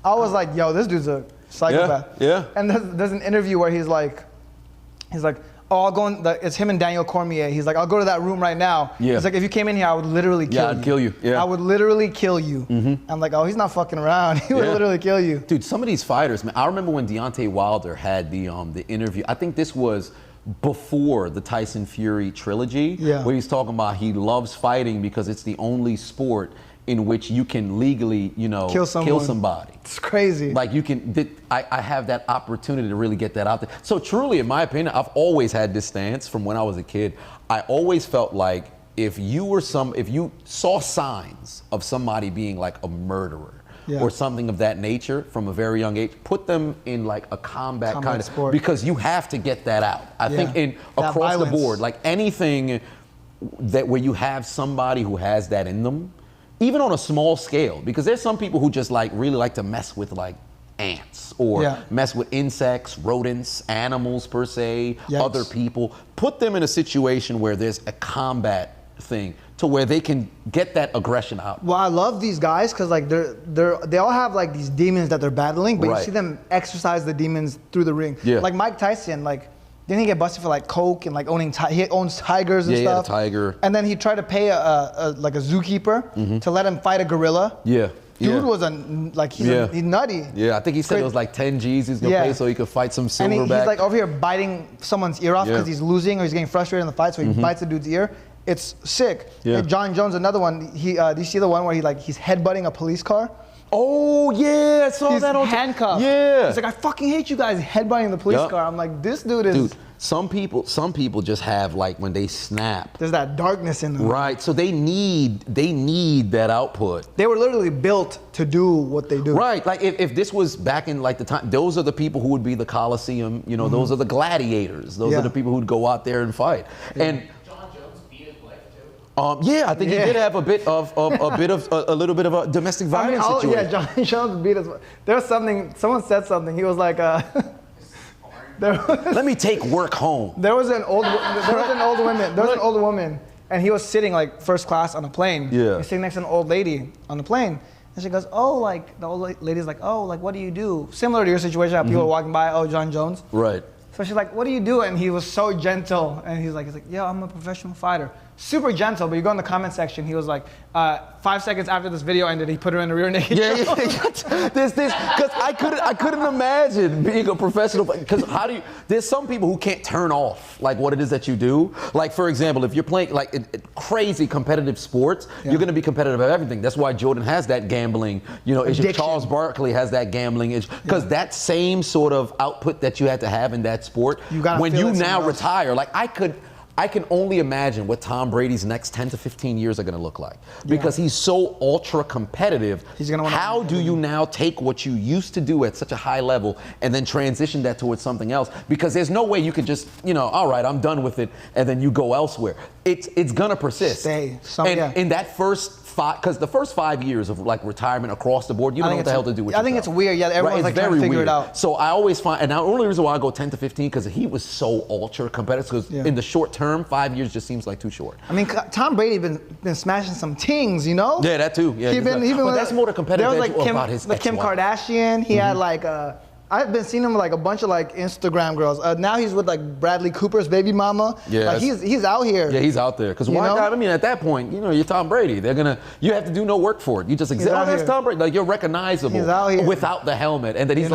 [SPEAKER 1] I was like, yo, this dude's a psychopath. And there's an interview where he's like, oh, I'll go in, it's him and Daniel Cormier. He's like, I'll go to that room right now. He's like, if you came in here, I would literally kill you.
[SPEAKER 2] I'd kill you.
[SPEAKER 1] I would literally kill you. I'm like, oh, he's not fucking around. He would literally kill you.
[SPEAKER 2] Dude, some of these fighters, man, I remember when Deontay Wilder had the interview. I think this was before the Tyson Fury trilogy, where he's talking about he loves fighting because it's the only sport in which you can legally, you know, kill somebody.
[SPEAKER 1] It's crazy.
[SPEAKER 2] Like you can, I have that opportunity to really get that out there. So truly, in my opinion, I've always had this stance from when I was a kid. I always felt like if you saw signs of somebody being like a murderer or something of that nature from a very young age, put them in like a combat kind of sport, because you have to get that out. I think across the board, like anything where you have somebody who has that in them, even on a small scale, because there's some people who just like really like to mess with like ants or mess with insects, rodents, animals per se, other people. Put them in a situation where there's a combat thing to where they can get that aggression out.
[SPEAKER 1] Well, I love these guys because like they all have like these demons that they're battling, but you see them exercise the demons through the ring. Like Mike Tyson, like didn't he get busted for like coke and like he owns tigers and stuff?
[SPEAKER 2] Yeah, a tiger.
[SPEAKER 1] And then he tried to pay a zookeeper to let him fight a gorilla. Dude was he's nutty.
[SPEAKER 2] I think he said it was like 10 G's he's gonna pay so he could fight some silverback.
[SPEAKER 1] And he's like over here biting someone's ear off because he's losing or he's getting frustrated in the fight, so he bites the dude's ear. It's sick. And John Jones, another one. Do you see the one where he's headbutting a police car?
[SPEAKER 2] Oh yeah, I saw that on
[SPEAKER 1] handcuffed. He's like, I fucking hate you guys headbutting the police car. I'm like, this dude is.
[SPEAKER 2] Dude, some people just have like when they snap.
[SPEAKER 1] There's that darkness in them.
[SPEAKER 2] Right. So they need that output.
[SPEAKER 1] They were literally built to do what they do.
[SPEAKER 2] Right. Like if this was back in like the time, those are the people who would be the Coliseum. You know, those are the gladiators. Those are the people who'd go out there and fight. And I think he did have a little bit of a domestic violence situation.
[SPEAKER 1] Yeah, John Jones beat us. There was something. Someone said something. He was like,
[SPEAKER 2] "Let me take work home."
[SPEAKER 1] There was an old woman, and he was sitting like first class on a plane. He's sitting next to an old lady on the plane, and she goes, "Oh, like the old lady's like, oh, like what do you do?" Similar to your situation, how people are walking by, oh, John Jones.
[SPEAKER 2] Right.
[SPEAKER 1] So she's like, "What do you do?" And he was so gentle, and he's like, "Yeah, I'm a professional fighter." super gentle, but you go in the comment section, he was like, 5 seconds after this video ended, he put her in the rear naked.
[SPEAKER 2] Yeah. Because I couldn't imagine being a professional. Because there's some people who can't turn off like what it is that you do. Like for example, if you're playing like crazy competitive sports, you're going to be competitive at everything. That's why Jordan has that gambling, issue. Charles Barkley has that gambling issue. Because that same sort of output that you had to have in that sport, when you now retire, like I can only imagine what Tom Brady's next 10 to 15 years are going to look like because he's so ultra competitive. How do you now take what you used to do at such a high level and then transition that towards something else? Because there's no way you could just, all right, I'm done with it, and then you go elsewhere. It's going to persist. In that first because the first 5 years of like retirement across the board, you don't know what the hell to do with yourself.
[SPEAKER 1] I think it's weird. Yeah, everyone's like trying to figure it out.
[SPEAKER 2] So I always find, and the only reason why I go 10 to 15 because he was so ultra competitive. Because in the short term, 5 years just seems like too short.
[SPEAKER 1] I mean, Tom Brady been smashing some tings, Yeah,
[SPEAKER 2] that too. Yeah,
[SPEAKER 1] but
[SPEAKER 2] that's more the competitive
[SPEAKER 1] edge
[SPEAKER 2] about his
[SPEAKER 1] Kim Kardashian. He had like I've been seeing him with like a bunch of like Instagram girls. Now he's with like Bradley Cooper's baby mama.
[SPEAKER 2] Yeah,
[SPEAKER 1] like he's out here.
[SPEAKER 2] Yeah, he's out there. Because why not? I mean, at that point, you're Tom Brady. You have to do no work for it. You just accept, that's Tom Brady. Like you're recognizable.
[SPEAKER 1] He's out here
[SPEAKER 2] without the helmet, and that he's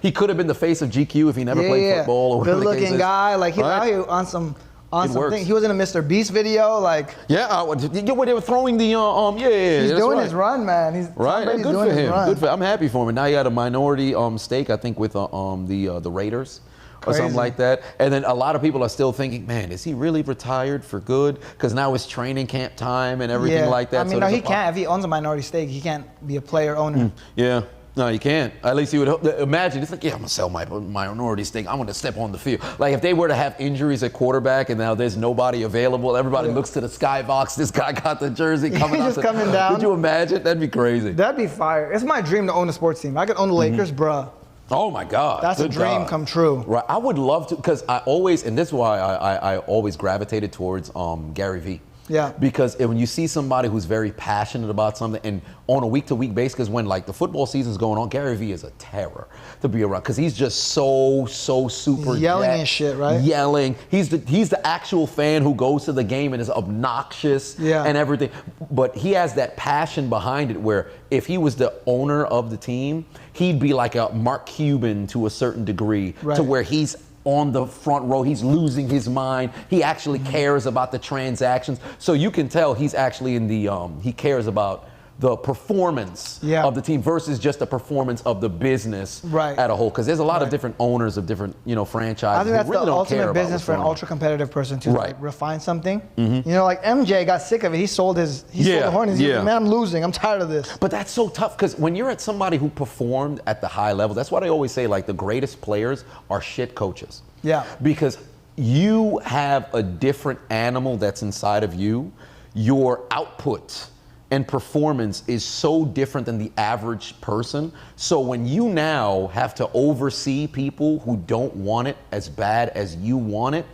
[SPEAKER 2] he could have been the face of GQ if he never played football or whatever.
[SPEAKER 1] Good-looking guy. Like he's out here on some. Something. He was in a Mr. Beast video, like.
[SPEAKER 2] Yeah, when they were throwing the
[SPEAKER 1] He's doing his run, man. He's
[SPEAKER 2] right. Good for him. Good for him. I'm happy for him. And now he had a minority stake, I think, with the Raiders. Or something like that. And then a lot of people are still thinking, man, is he really retired for good? Because now it's training camp time and everything like that.
[SPEAKER 1] I mean, no, he can't. If he owns a minority stake, he can't be a player owner.
[SPEAKER 2] Yeah. No, you can't. At least you would imagine. It's like, I'm going to sell my minority stake. I'm going to step on the field. Like, if they were to have injuries at quarterback and now there's nobody available, everybody looks to the skybox. This guy got the jersey coming out.
[SPEAKER 1] Coming down.
[SPEAKER 2] Could you imagine? That'd be crazy.
[SPEAKER 1] That'd be fire. It's my dream to own a sports team. I could own the Lakers, bruh.
[SPEAKER 2] Oh, my God.
[SPEAKER 1] That's a dream come true.
[SPEAKER 2] Right. I would love to, because I always, and this is why I always gravitated towards Gary Vee.
[SPEAKER 1] Yeah.
[SPEAKER 2] Because when you see somebody who's very passionate about something and on a week-to-week basis, because when like the football season's going on, Gary Vee is a terror to be around because he's just so super
[SPEAKER 1] yelling and shit, right?
[SPEAKER 2] Yelling. He's the actual fan who goes to the game and is obnoxious and everything. But he has that passion behind it where if he was the owner of the team, he'd be like a Mark Cuban to a certain degree to where he's on the front row, he's losing his mind. He actually cares about the transactions. So you can tell he's actually in the, he cares about the performance of the team versus just the performance of the business at a whole. Because there's a lot of different owners of different, franchises.
[SPEAKER 1] I think that's
[SPEAKER 2] really
[SPEAKER 1] the ultimate business for an ultra competitive person to like refine something. Like MJ got sick of it. He sold sold the Hornets. He's like, man, I'm losing. I'm tired of this.
[SPEAKER 2] But that's so tough because when you're at somebody who performed at the high level, that's why they always say like the greatest players are shit coaches.
[SPEAKER 1] Yeah.
[SPEAKER 2] Because you have a different animal that's inside of you. Your output and performance is so different than the average person. So when you now have to oversee people who don't want it as bad as you want it,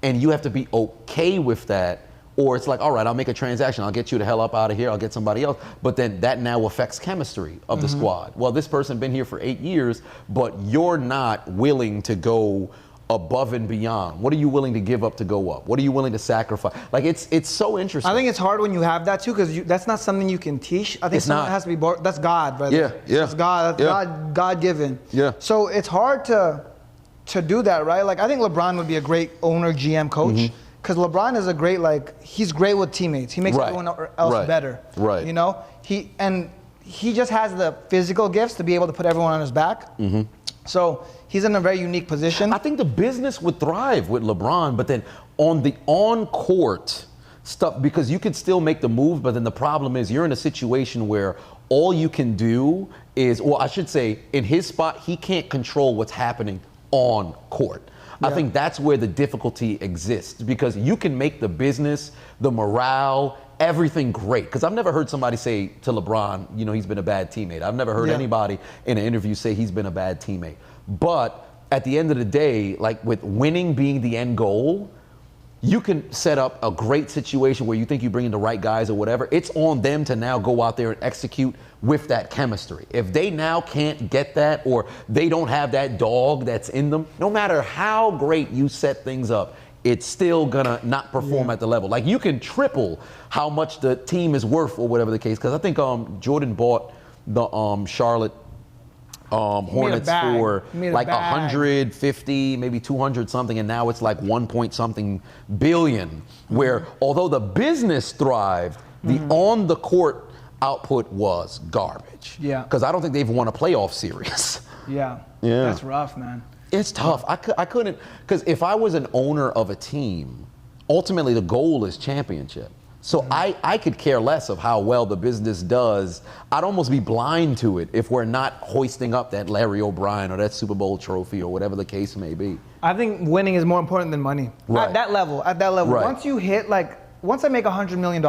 [SPEAKER 2] and you have to be okay with that, or it's like, all right, I'll make a transaction. I'll get you the hell up out of here. I'll get somebody else. But then that now affects chemistry of the squad. Well, this person been here for 8 years, but you're not willing to go above and beyond. What are you willing to give up to go up? What are you willing to sacrifice? Like it's so interesting.
[SPEAKER 1] I think it's hard when you have that too, because that's not something you can teach. I think someone has to be that's God, brother.
[SPEAKER 2] Yeah.
[SPEAKER 1] That's God. That's God given.
[SPEAKER 2] Yeah.
[SPEAKER 1] So it's hard to do that, right? Like I think LeBron would be a great owner, GM, coach. Because LeBron is a great, he's great with teammates. He makes everyone else better.
[SPEAKER 2] Right.
[SPEAKER 1] He just has the physical gifts to be able to put everyone on his back. So he's in a very unique position.
[SPEAKER 2] I think the business would thrive with LeBron, but then on the on-court stuff, because you could still make the move, but then the problem is you're in a situation where all you can do is, well, I should say, in his spot, he can't control what's happening on court. I think that's where the difficulty exists, because you can make the business, the morale, everything great. Because I've never heard somebody say to LeBron, he's been a bad teammate. I've never heard anybody in an interview say he's been a bad teammate. But at the end of the day, like with winning being the end goal, you can set up a great situation where you think you bring in the right guys or whatever. It's on them to now go out there and execute with that chemistry. If they now can't get that, or they don't have that dog that's in them, no matter how great you set things up, it's still gonna not perform at the level. Like, you can triple how much the team is worth or whatever the case. Because I think Jordan bought the Charlotte Hornets for like 150, maybe 200 something, and now it's like 1 point something billion. Where although the business thrived, the on the court output was garbage.
[SPEAKER 1] Yeah.
[SPEAKER 2] Because I don't think they've won a playoff series.
[SPEAKER 1] Yeah.
[SPEAKER 2] Yeah.
[SPEAKER 1] That's rough, man.
[SPEAKER 2] It's tough. I couldn't, because if I was an owner of a team, ultimately the goal is championship. So I could care less of how well the business does. I'd almost be blind to it if we're not hoisting up that Larry O'Brien or that Super Bowl trophy or whatever the case may be.
[SPEAKER 1] I think winning is more important than money.
[SPEAKER 2] Right.
[SPEAKER 1] At that level.
[SPEAKER 2] Right.
[SPEAKER 1] Once you hit once I make $100 million,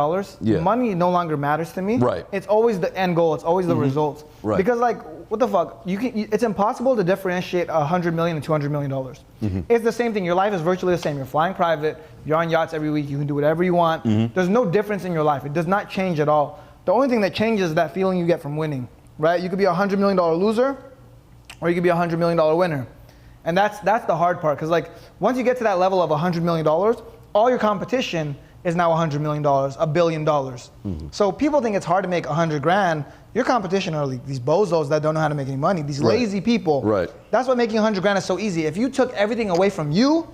[SPEAKER 1] money no longer matters to me.
[SPEAKER 2] Right.
[SPEAKER 1] It's always the end goal. It's always the results.
[SPEAKER 2] Right.
[SPEAKER 1] Because what the fuck? It's impossible to differentiate $100 million and $200 million. It's the same thing. Your life is virtually the same. You're flying private. You're on yachts every week. You can do whatever you want. There's no difference in your life. It does not change at all. The only thing that changes is that feeling you get from winning, right? You could be a $100 million loser, or you could be a $100 million winner. And that's the hard part. Because once you get to that level of $100 million, all your competition is now $100 million, $1 billion. So people think it's hard to make 100 grand. Your competition are these bozos that don't know how to make any money, these lazy people.
[SPEAKER 2] Right.
[SPEAKER 1] That's what making 100 grand is so easy. If you took everything away from you,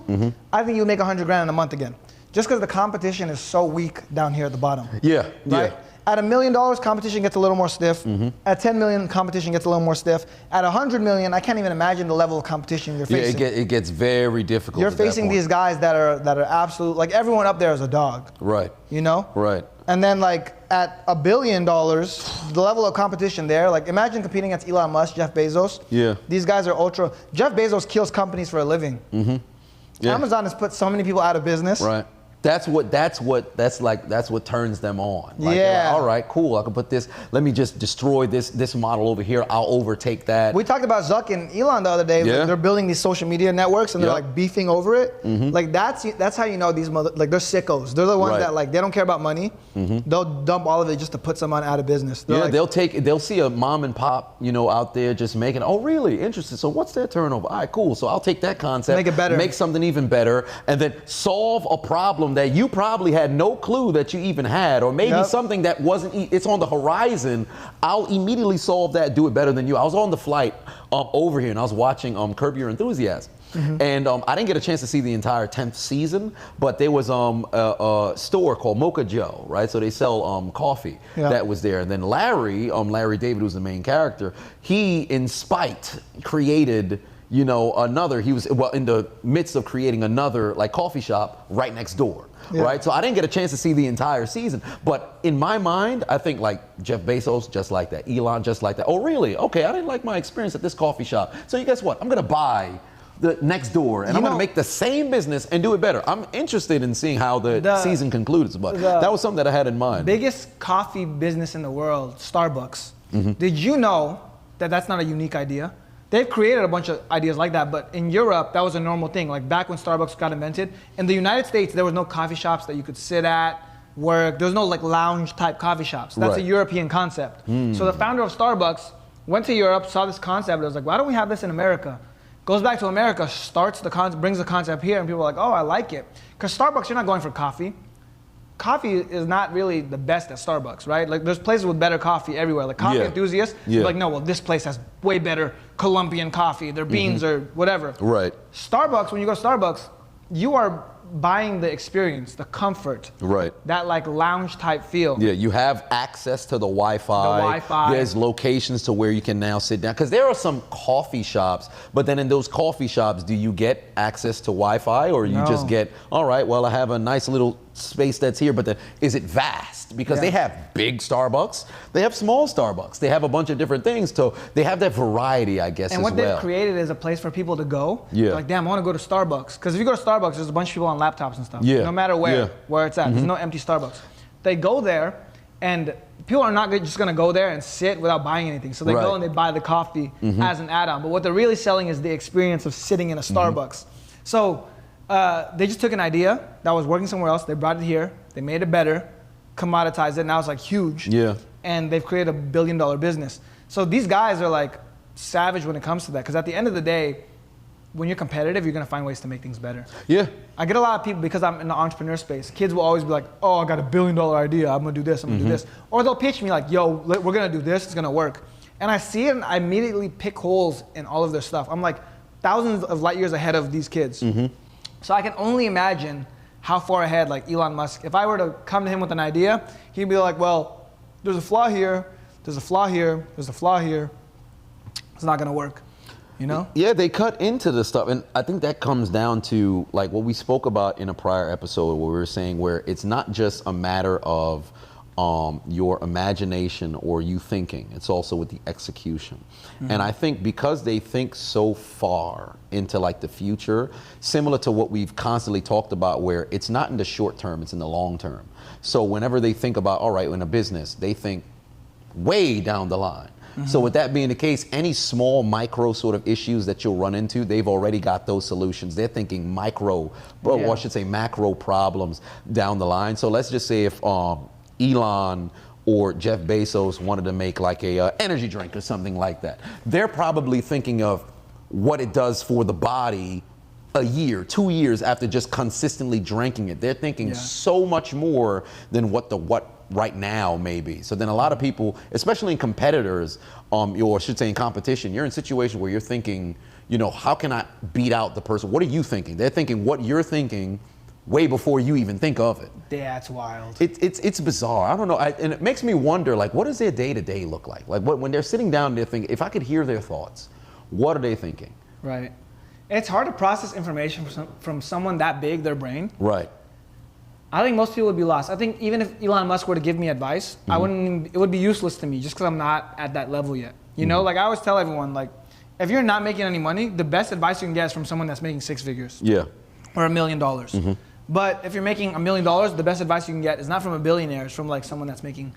[SPEAKER 1] I think you'll make 100 grand in a month again. Just because the competition is so weak down here at the bottom.
[SPEAKER 2] Yeah,
[SPEAKER 1] right? At $1 million, competition gets a little more stiff. At 10 million, competition gets a little more stiff. At 100 million, I can't even imagine the level of competition you're facing.
[SPEAKER 2] Yeah, it gets very difficult.
[SPEAKER 1] You're facing these guys that are absolute, everyone up there is a dog.
[SPEAKER 2] Right.
[SPEAKER 1] You know?
[SPEAKER 2] Right.
[SPEAKER 1] And then at $1 billion, the level of competition there, imagine competing against Elon Musk, Jeff Bezos.
[SPEAKER 2] Yeah.
[SPEAKER 1] These guys are ultra. Jeff Bezos kills companies for a living.
[SPEAKER 2] Yeah.
[SPEAKER 1] Amazon has put so many people out of business.
[SPEAKER 2] Right. That's what turns them on.
[SPEAKER 1] Yeah.
[SPEAKER 2] All right, cool. I can put this. Let me just destroy this model over here. I'll overtake that.
[SPEAKER 1] We talked about Zuck and Elon the other day.
[SPEAKER 2] Yeah.
[SPEAKER 1] They're building these social media networks and they're beefing over it. That's how you know these they're sickos. They're the ones that they don't care about money. They'll dump all of it just to put someone out of business.
[SPEAKER 2] They'll see a mom and pop, out there just making. Oh, really? Interesting. So what's their turnover? All right, cool. So I'll take that concept,
[SPEAKER 1] make it better,
[SPEAKER 2] make something even better, and then solve a problem that you probably had no clue that you even had, or maybe something that it's on the horizon. I'll immediately solve that, do it better than you. I was on the flight over here and I was watching Curb Your Enthusiasm. And I didn't get a chance to see the entire 10th season, but there was a store called Mocha Joe, right? So they sell coffee that was there. And then Larry David, who's the main character, he, in spite, created another, he was in the midst of creating another coffee shop right next door. Right, so I didn't get a chance to see the entire season, but in my mind, I think Jeff Bezos, just like that, Elon, just like that. Oh, really? Okay, I didn't like my experience at this coffee shop. So you guess what? I'm gonna buy the next door, and I'm gonna make the same business and do it better. I'm interested in seeing how the season concludes, but that was something that I had in mind.
[SPEAKER 1] Biggest coffee business in the world, Starbucks. Did you know that that's not a unique idea? They've created a bunch of ideas like that, but in Europe, that was a normal thing. Back when Starbucks got invented, in the United States, there was no coffee shops that you could sit at, work. There's no lounge type coffee shops. That's a European concept. So the founder of Starbucks went to Europe, saw this concept, and was like, why don't we have this in America? Goes back to America, starts the concept, brings the concept here, and people are like, oh, I like it. Because Starbucks, you're not going for coffee. Coffee is not really the best at Starbucks, right? There's places with better coffee everywhere. Coffee enthusiasts, no, well, this place has way better Colombian coffee. Their beans are whatever.
[SPEAKER 2] Right.
[SPEAKER 1] Starbucks, when you go to Starbucks, you are buying the experience, the comfort.
[SPEAKER 2] Right.
[SPEAKER 1] That lounge type feel.
[SPEAKER 2] Yeah, you have access to the Wi-Fi. There's locations to where you can now sit down. Because there are some coffee shops, but then in those coffee shops, do you get access to Wi-Fi, or you just get, all right, well, I have a nice little space that's here, but then is it vast? Because they have big Starbucks, they have small Starbucks, they have a bunch of different things, so they have that variety, I guess,
[SPEAKER 1] and what they've created is a place for people to go.
[SPEAKER 2] Yeah.
[SPEAKER 1] Like, damn, I want to go to Starbucks. Because if you go to Starbucks, there's a bunch of people on laptops and stuff.
[SPEAKER 2] Yeah.
[SPEAKER 1] No matter where it's at. There's no empty Starbucks. They go there, and people are not just going to go there and sit without buying anything. So they go and they buy the coffee as an add-on. But what they're really selling is the experience of sitting in a Starbucks. So they just took an idea that was working somewhere else. They brought it here. They made it better, commoditized it. Now it's huge.
[SPEAKER 2] Yeah.
[SPEAKER 1] And they've created $1 billion business. So these guys are savage when it comes to that. Because at the end of the day, when you're competitive, you're gonna find ways to make things better.
[SPEAKER 2] Yeah.
[SPEAKER 1] I get a lot of people, because I'm in the entrepreneur space, kids will always be like, oh, I got $1 billion idea, I'm gonna do this, I'm gonna do this. Or they'll pitch me like, yo, we're gonna do this, it's gonna work. And I see it and I immediately pick holes in all of their stuff. I'm like thousands of light years ahead of these kids. So I can only imagine how far ahead, like Elon Musk, if I were to come to him with an idea, he'd be like, well, there's a flaw here, there's a flaw here, there's a flaw here. It's not gonna work, you know?
[SPEAKER 2] Yeah, they cut into the stuff. And I think that comes down to like what we spoke about in a prior episode where we were saying where it's not just a matter of your imagination or you thinking, it's also with the execution. And I think because they think so far into like the future, similar to what we've constantly talked about where it's not in the short term, it's in the long term. So whenever they think about, all right, in a business, they think way down the line. So with that being the case, any small micro sort of issues that you'll run into, they've already got those solutions. They're thinking micro, or I should say macro problems down the line. So let's just say if Elon or Jeff Bezos wanted to make like a energy drink or something like that, they're probably thinking of what it does for the body a year, 2 years after just consistently drinking it. They're thinking so much more than what right now maybe. So then a lot of people, especially in competitors, or I should say in competition, you're in a situation where you're thinking, you know, how can I beat out the person? What are you thinking? They're thinking what you're thinking way before you even think of it.
[SPEAKER 1] That's wild.
[SPEAKER 2] It's bizarre. I don't know. And it makes me wonder, like, what does their day-to-day look like? Like when they're sitting down, they're thinking, if I could hear their thoughts, what are they thinking?
[SPEAKER 1] Right. It's hard to process information from someone that big, their brain.
[SPEAKER 2] Right.
[SPEAKER 1] I think most people would be lost. I think even if Elon Musk were to give me advice, I wouldn't. It would be useless to me just because I'm not at that level yet. You know, like I always tell everyone, like, if you're not making any money, the best advice you can get is from someone that's making 6 figures.
[SPEAKER 2] Yeah.
[SPEAKER 1] Or $1 million. But if you're making $1 million, the best advice you can get is not from a billionaire, it's from like someone that's making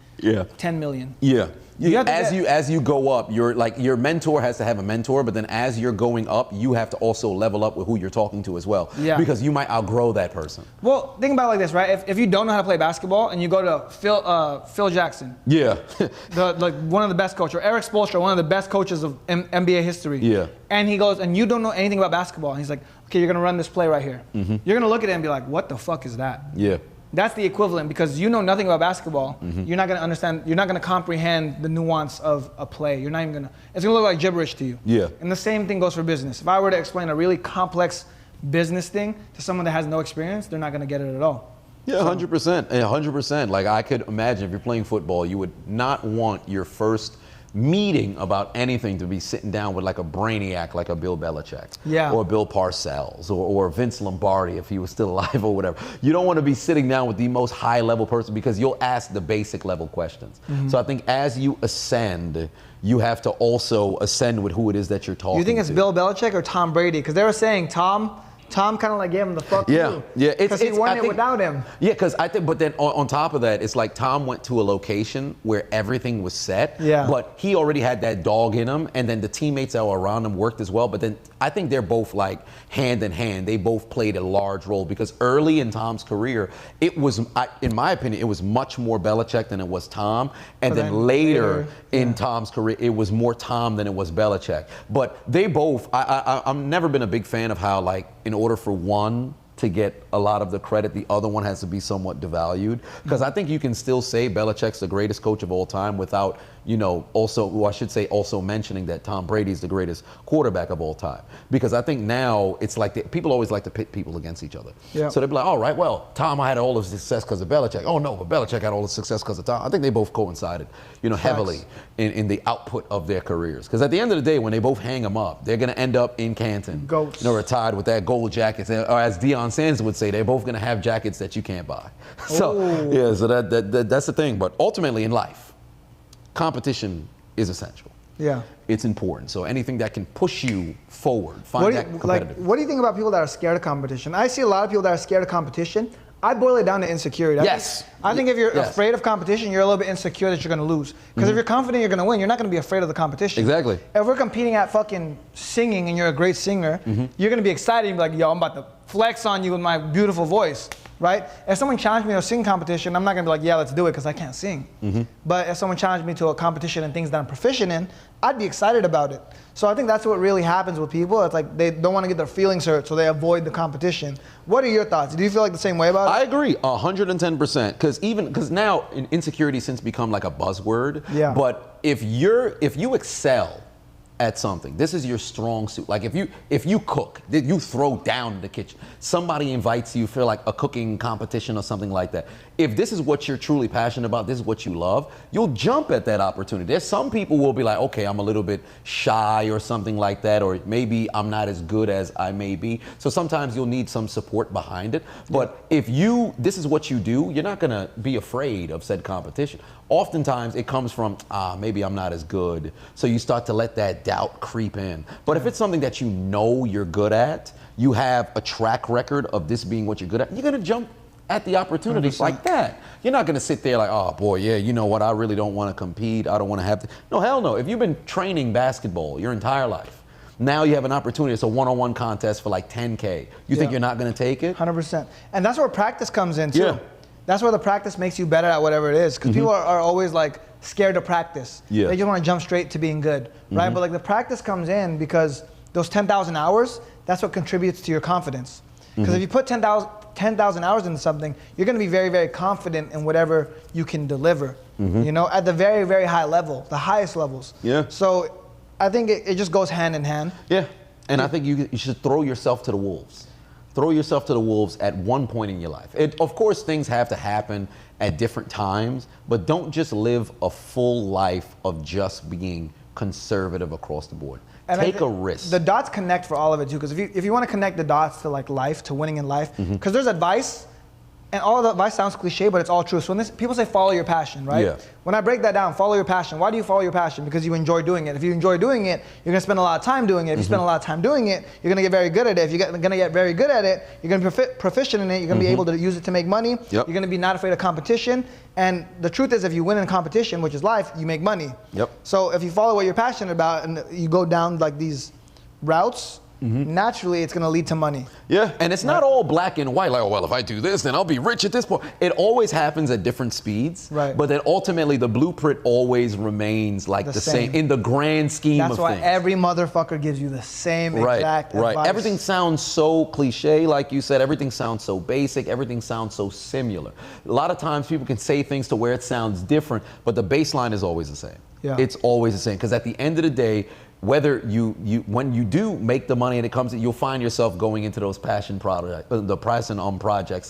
[SPEAKER 1] 10 million.
[SPEAKER 2] Yeah. As you go up, you're like your mentor has to have a mentor, but then as you're going up, you have to also level up with who you're talking to as well. Yeah. Because you might outgrow that person.
[SPEAKER 1] Well, think about it like this, right? If you don't know how to play basketball and you go to Phil Jackson.
[SPEAKER 2] Yeah.
[SPEAKER 1] like one of the best coaches, or Eric Spoelstra, one of the best coaches of NBA history.
[SPEAKER 2] Yeah.
[SPEAKER 1] And he goes, and you don't know anything about basketball. And he's like, okay, you're gonna run this play right here. You're gonna look at it and be like, what the fuck is that?
[SPEAKER 2] Yeah.
[SPEAKER 1] That's the equivalent, because you know nothing about basketball. You're not gonna understand, you're not gonna comprehend the nuance of a play. You're not even gonna, it's gonna look like gibberish to you.
[SPEAKER 2] Yeah.
[SPEAKER 1] And the same thing goes for business. If I were to explain a really complex business thing to someone that has no experience, they're not gonna get it at all.
[SPEAKER 2] Yeah, 100%. 100%. Like I could imagine if you're playing football, you would not want your first meeting about anything to be sitting down with like a brainiac like a Bill Belichick, or Bill Parcells, or Vince Lombardi if he was still alive or whatever. You don't want to be sitting down with the most high level person because you'll ask the basic level questions. So I think as you ascend, you have to also ascend with who it is that you're talking to.
[SPEAKER 1] You think it's Bill Belichick or Tom Brady? Because they were saying Tom kind of like gave him the fuck too.
[SPEAKER 2] Yeah.
[SPEAKER 1] Because he won it without him.
[SPEAKER 2] Yeah, because I think, but then on top of that, it's like Tom went to a location where everything was set.
[SPEAKER 1] Yeah.
[SPEAKER 2] But he already had that dog in him, and then the teammates that were around him worked as well. But then I think they're both like hand in hand. They both played a large role because early in Tom's career, it was, in my opinion, it was much more Belichick than it was Tom. And then later in Tom's career, it was more Tom than it was Belichick. But they both, I've never been a big fan of how, like, in order for one to get a lot of the credit, the other one has to be somewhat devalued. Because I think you can still say Belichick's the greatest coach of all time without, you know, also mentioning that Tom Brady's the greatest quarterback of all time. Because I think now it's like people always like to pit people against each other. Yeah. So they'd be like, all right, well, Tom had all of his success because of Belichick. Oh no, but Belichick had all the success because of Tom. I think they both coincided, you know, heavily in the output of their careers. Because at the end of the day, when they both hang them up, they're going to end up in Canton, you know, retired with that gold jacket. Or as Deion Sanders would say, they're both going to have jackets that you can't buy. So yeah, so that's the thing. But ultimately in life, competition is essential. Yeah. It's important. So anything that can push you forward, find that competitive.
[SPEAKER 1] What do you think about people that are scared of competition? I see a lot of people that are scared of competition. I boil it down to insecurity. I think if you're afraid of competition, you're a little bit insecure that you're going to lose. Because if you're confident you're going to win, you're not going to be afraid of the competition.
[SPEAKER 2] Exactly.
[SPEAKER 1] If we're competing at fucking singing and you're a great singer, you're going to be excited and be like, yo, I'm about to flex on you with my beautiful voice. right? If someone challenged me to a singing competition, I'm not gonna be like, yeah, let's do it, because I can't sing. But if someone challenged me to a competition and things that I'm proficient in, I'd be excited about it. So I think that's what really happens with people. It's like they don't want to get their feelings hurt, so they avoid the competition. What are your thoughts? Do you feel like the same way about it?
[SPEAKER 2] I agree, 110%. Because now insecurity since become like a buzzword.
[SPEAKER 1] Yeah.
[SPEAKER 2] But if you excel at something, this is your strong suit. Like if you cook, you throw down in the kitchen. Somebody invites you for like a cooking competition or something like that. If this is what you're truly passionate about, this is what you love, you'll jump at that opportunity. There's some people will be like, okay, I'm a little bit shy or something like that, or maybe I'm not as good as I may be. So sometimes you'll need some support behind it. But if this is what you do, you're not gonna be afraid of said competition. Oftentimes it comes from, maybe I'm not as good. So you start to let that doubt creep in. But if it's something that you know you're good at, you have a track record of this being what you're good at, you're gonna jump at the opportunities
[SPEAKER 1] 100%.
[SPEAKER 2] like that. You're not gonna sit there like, oh boy, yeah, you know what, I really don't wanna compete, I don't wanna have to. No, hell no. If you've been training basketball your entire life, now you have an opportunity, it's a one-on-one contest for like 10K. You think you're not gonna take it?
[SPEAKER 1] 100%. And that's where practice comes in too.
[SPEAKER 2] Yeah.
[SPEAKER 1] That's where the practice makes you better at whatever it is. Because people are always like scared to practice.
[SPEAKER 2] Yeah.
[SPEAKER 1] They just want to jump straight to being good, right? But like the practice comes in because those 10,000 hours, that's what contributes to your confidence. Because if you put 10,000 hours into something, you're going to be very, very confident in whatever you can deliver, you know, at the very, very high level, the highest levels.
[SPEAKER 2] Yeah.
[SPEAKER 1] So I think it just goes hand in hand.
[SPEAKER 2] Yeah, and I think you should throw yourself to the wolves. Throw yourself to the wolves at one point in your life. Of course, things have to happen at different times, but don't just live a full life of just being conservative across the board.
[SPEAKER 1] And
[SPEAKER 2] take a risk.
[SPEAKER 1] The dots connect for all of it too, because if you want to connect the dots to like life, to winning in life, because there's advice, and all of the advice sounds cliche, but it's all true. So when people say follow your passion, right?
[SPEAKER 2] Yeah.
[SPEAKER 1] When I break that down, follow your passion. Why do you follow your passion? Because you enjoy doing it. If you enjoy doing it, you're gonna spend a lot of time doing it. If you spend a lot of time doing it, you're gonna get very good at it. If you're gonna get very good at it, you're gonna be proficient in it. You're gonna be able to use it to make money.
[SPEAKER 2] Yep.
[SPEAKER 1] You're gonna be not afraid of competition. And the truth is, if you win in competition, which is life, you make money.
[SPEAKER 2] Yep.
[SPEAKER 1] So if you follow what you're passionate about and you go down like these routes, naturally it's going to lead to money.
[SPEAKER 2] Yeah, and it's not all black and white, like, oh, well, if I do this, then I'll be rich at this point. It always happens at different speeds,
[SPEAKER 1] right?
[SPEAKER 2] But then ultimately the blueprint always remains like the same in the grand scheme of things.
[SPEAKER 1] That's why every motherfucker gives you the same exact advice.
[SPEAKER 2] Right. Everything sounds so cliche, like you said. Everything sounds so basic. Everything sounds so similar. A lot of times people can say things to where it sounds different, but the baseline is always the same.
[SPEAKER 1] Yeah.
[SPEAKER 2] It's always the same, because at the end of the day, whether when you do make the money and it comes, you'll find yourself going into those passion projects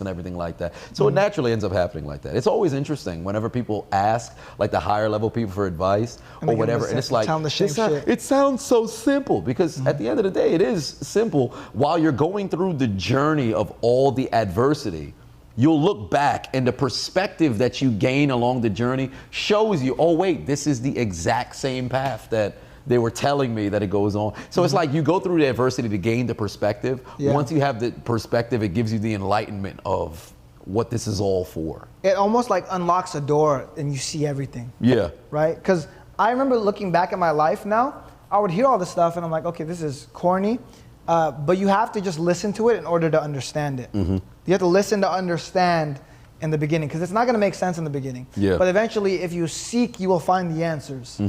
[SPEAKER 2] and everything like that. So it naturally ends up happening like that. It's always interesting whenever people ask, like the higher level people for advice or whatever, and it's like, it sounds so simple, because at the end of the day, it is simple. While you're going through the journey of all the adversity, you'll look back and the perspective that you gain along the journey shows you, oh wait, this is the exact same path that they were telling me that it goes on. So it's like you go through the adversity to gain the perspective. Yeah. Once you have the perspective, it gives you the enlightenment of what this is all for.
[SPEAKER 1] It almost like unlocks a door and you see everything.
[SPEAKER 2] Yeah.
[SPEAKER 1] Right? Because I remember looking back at my life now, I would hear all this stuff and I'm like, okay, this is corny, but you have to just listen to it in order to understand it. You have to listen to understand in the beginning, because it's not going to make sense in the beginning.
[SPEAKER 2] Yeah.
[SPEAKER 1] But eventually, if you seek, you will find the answers.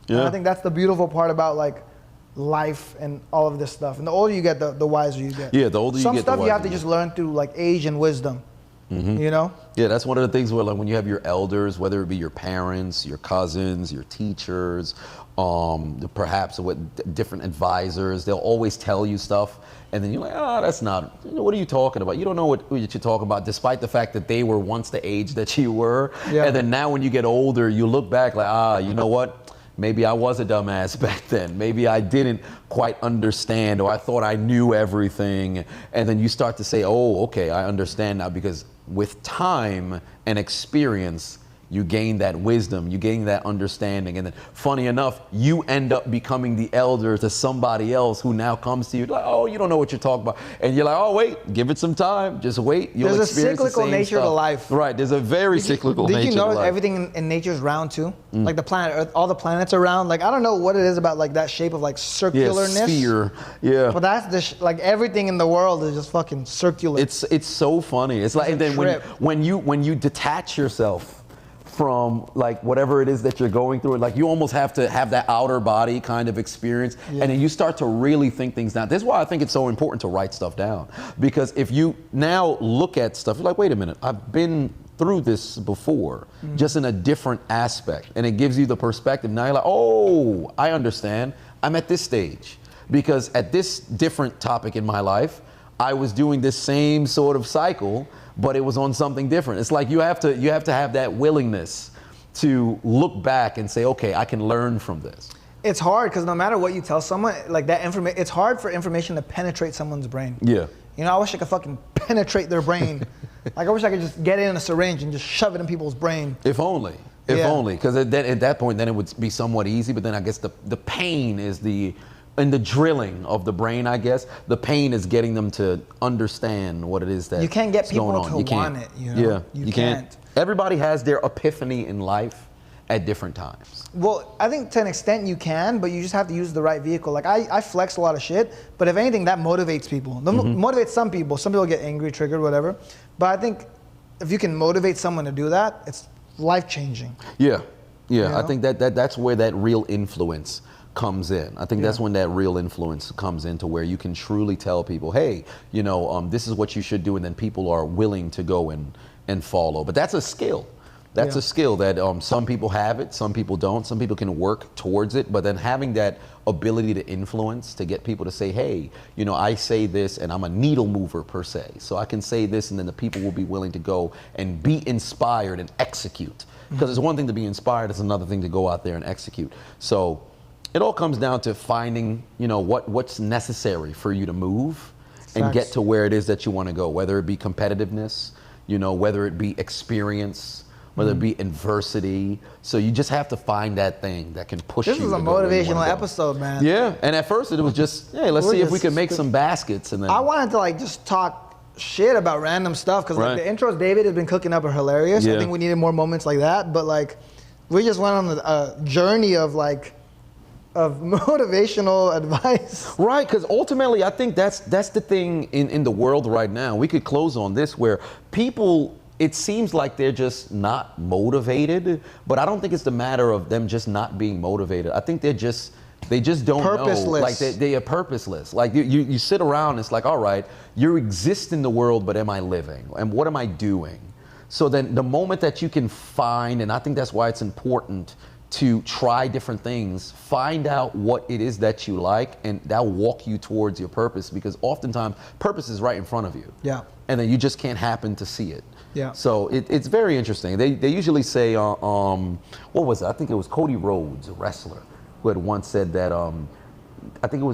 [SPEAKER 2] Yeah.
[SPEAKER 1] And I think that's the beautiful part about like life and all of this stuff. And the older you get, the wiser you get.
[SPEAKER 2] Yeah, the older you get, the wiser.
[SPEAKER 1] Some stuff you have to just learn through like age and wisdom. You know?
[SPEAKER 2] Yeah, that's one of the things where like when you have your elders, whether it be your parents, your cousins, your teachers, perhaps with different advisors, they'll always tell you stuff, and then you're like, oh, that's not, what are you talking about? You don't know what you're talking about, despite the fact that they were once the age that you were. Yeah. And then now when you get older, you look back like, you know what? Maybe I was a dumbass back then. Maybe I didn't quite understand, or I thought I knew everything. And then you start to say, oh, okay, I understand now, because with time and experience, you gain that wisdom, you gain that understanding, and then funny enough, you end up becoming the elder to somebody else who now comes to you like, oh, you don't know what you're talking about, and you're like, oh wait, give it some time, just wait. You'll
[SPEAKER 1] there's a cyclical nature to life.
[SPEAKER 2] Right, there's a very cyclical nature.
[SPEAKER 1] Did you notice
[SPEAKER 2] to life.
[SPEAKER 1] everything in nature's round too? Like the planet Earth, all the planets are round. Like I don't know what it is about like that shape of like circularness.
[SPEAKER 2] Yeah, sphere. Yeah.
[SPEAKER 1] But that's like everything in the world is just fucking circular.
[SPEAKER 2] It's so funny. It's like, and then when you detach yourself from like whatever it is that you're going through, like you almost have to have that outer body kind of experience, and then you start to really think things down. This is why I think it's so important to write stuff down, because if you now look at stuff, you're like, wait a minute, I've been through this before, just in a different aspect, and it gives you the perspective. Now you're like, oh, I understand. I'm at this stage because at this different topic in my life, I was doing this same sort of cycle, but it was on something different. It's like you have to have that willingness to look back and say, okay, I can learn from this.
[SPEAKER 1] It's hard because no matter what you tell someone, like that information, it's hard for information to penetrate someone's brain.
[SPEAKER 2] Yeah.
[SPEAKER 1] You know, I wish I could fucking penetrate their brain. Like I wish I could just get in a syringe and just shove it in people's brain.
[SPEAKER 2] If only. If only. Because at that point, then it would be somewhat easy. But then I guess the pain is in the drilling of the brain, I guess, the pain is getting them to understand what it is that
[SPEAKER 1] you can't get people
[SPEAKER 2] going on.
[SPEAKER 1] to want it, you know?
[SPEAKER 2] Yeah,
[SPEAKER 1] you can't.
[SPEAKER 2] Everybody has their epiphany in life at different times.
[SPEAKER 1] Well, I think to an extent you can, but you just have to use the right vehicle. Like I flex a lot of shit, but if anything, that motivates people. Motivates some people. Some people get angry, triggered, whatever. But I think if you can motivate someone to do that, it's life-changing.
[SPEAKER 2] Yeah.
[SPEAKER 1] You know?
[SPEAKER 2] I think that's where that real influence comes in. I think that's when that real influence comes into where you can truly tell people, hey, you know, this is what you should do, and then people are willing to go and follow. But that's a skill. That's a skill that some people have it, some people don't. Some people can work towards it, but then having that ability to influence, to get people to say, hey, you know, I say this and I'm a needle mover per se. So I can say this and then the people will be willing to go and be inspired and execute. Because it's one thing to be inspired, it's another thing to go out there and execute. So it all comes down to finding, you know, what's necessary for you to move and get to where it is that you want to go, whether it be competitiveness, you know, whether it be experience, whether it be adversity. So you just have to find that thing that can push you.
[SPEAKER 1] This is a motivational episode, man.
[SPEAKER 2] Yeah, and at first it was just, hey, let's see if we can make some baskets. And then
[SPEAKER 1] I wanted to like just talk shit about random stuff because like the intros David has been cooking up are hilarious. I think we needed more moments like that, but like we just went on a journey of motivational advice. Right,
[SPEAKER 2] because ultimately I think that's the thing in the world right now. We could close on this where people, it seems like they're just not motivated, but I don't think it's the matter of them just not being motivated. I think they just don't know. Like they are purposeless. Like you sit around, it's like, all right, you exist in the world, but am I living? And what am I doing? So then the moment that you can find, and I think that's why it's important to try different things, find out what it is that you like, and that'll walk you towards your purpose, because oftentimes purpose is right in front of you. Yeah. And then you just can't happen to see it. Yeah. So it's very interesting. They usually say, what was it? I think it was Cody Rhodes, a wrestler, who had once said that,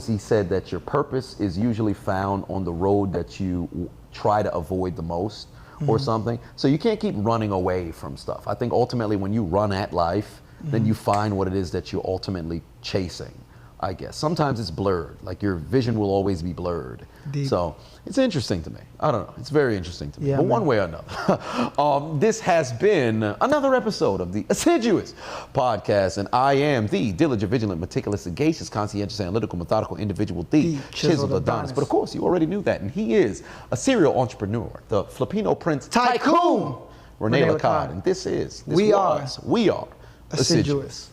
[SPEAKER 2] he said that your purpose is usually found on the road that you try to avoid the most, or something. So you can't keep running away from stuff. I think ultimately when you run at life, then you find what it is that you're ultimately chasing, I guess. Sometimes it's blurred, like your vision will always be blurred. Deep. So it's interesting to me. I don't know, it's very interesting to me, but one way or another. This has been another episode of the Assiduous podcast, and I am the diligent, vigilant, meticulous, sagacious, conscientious, analytical, methodical individual, the chiseled Adonis. But of course, you already knew that, and he is a serial entrepreneur, the Filipino Prince Tycoon, Rene Lacad, and we are Assiduous.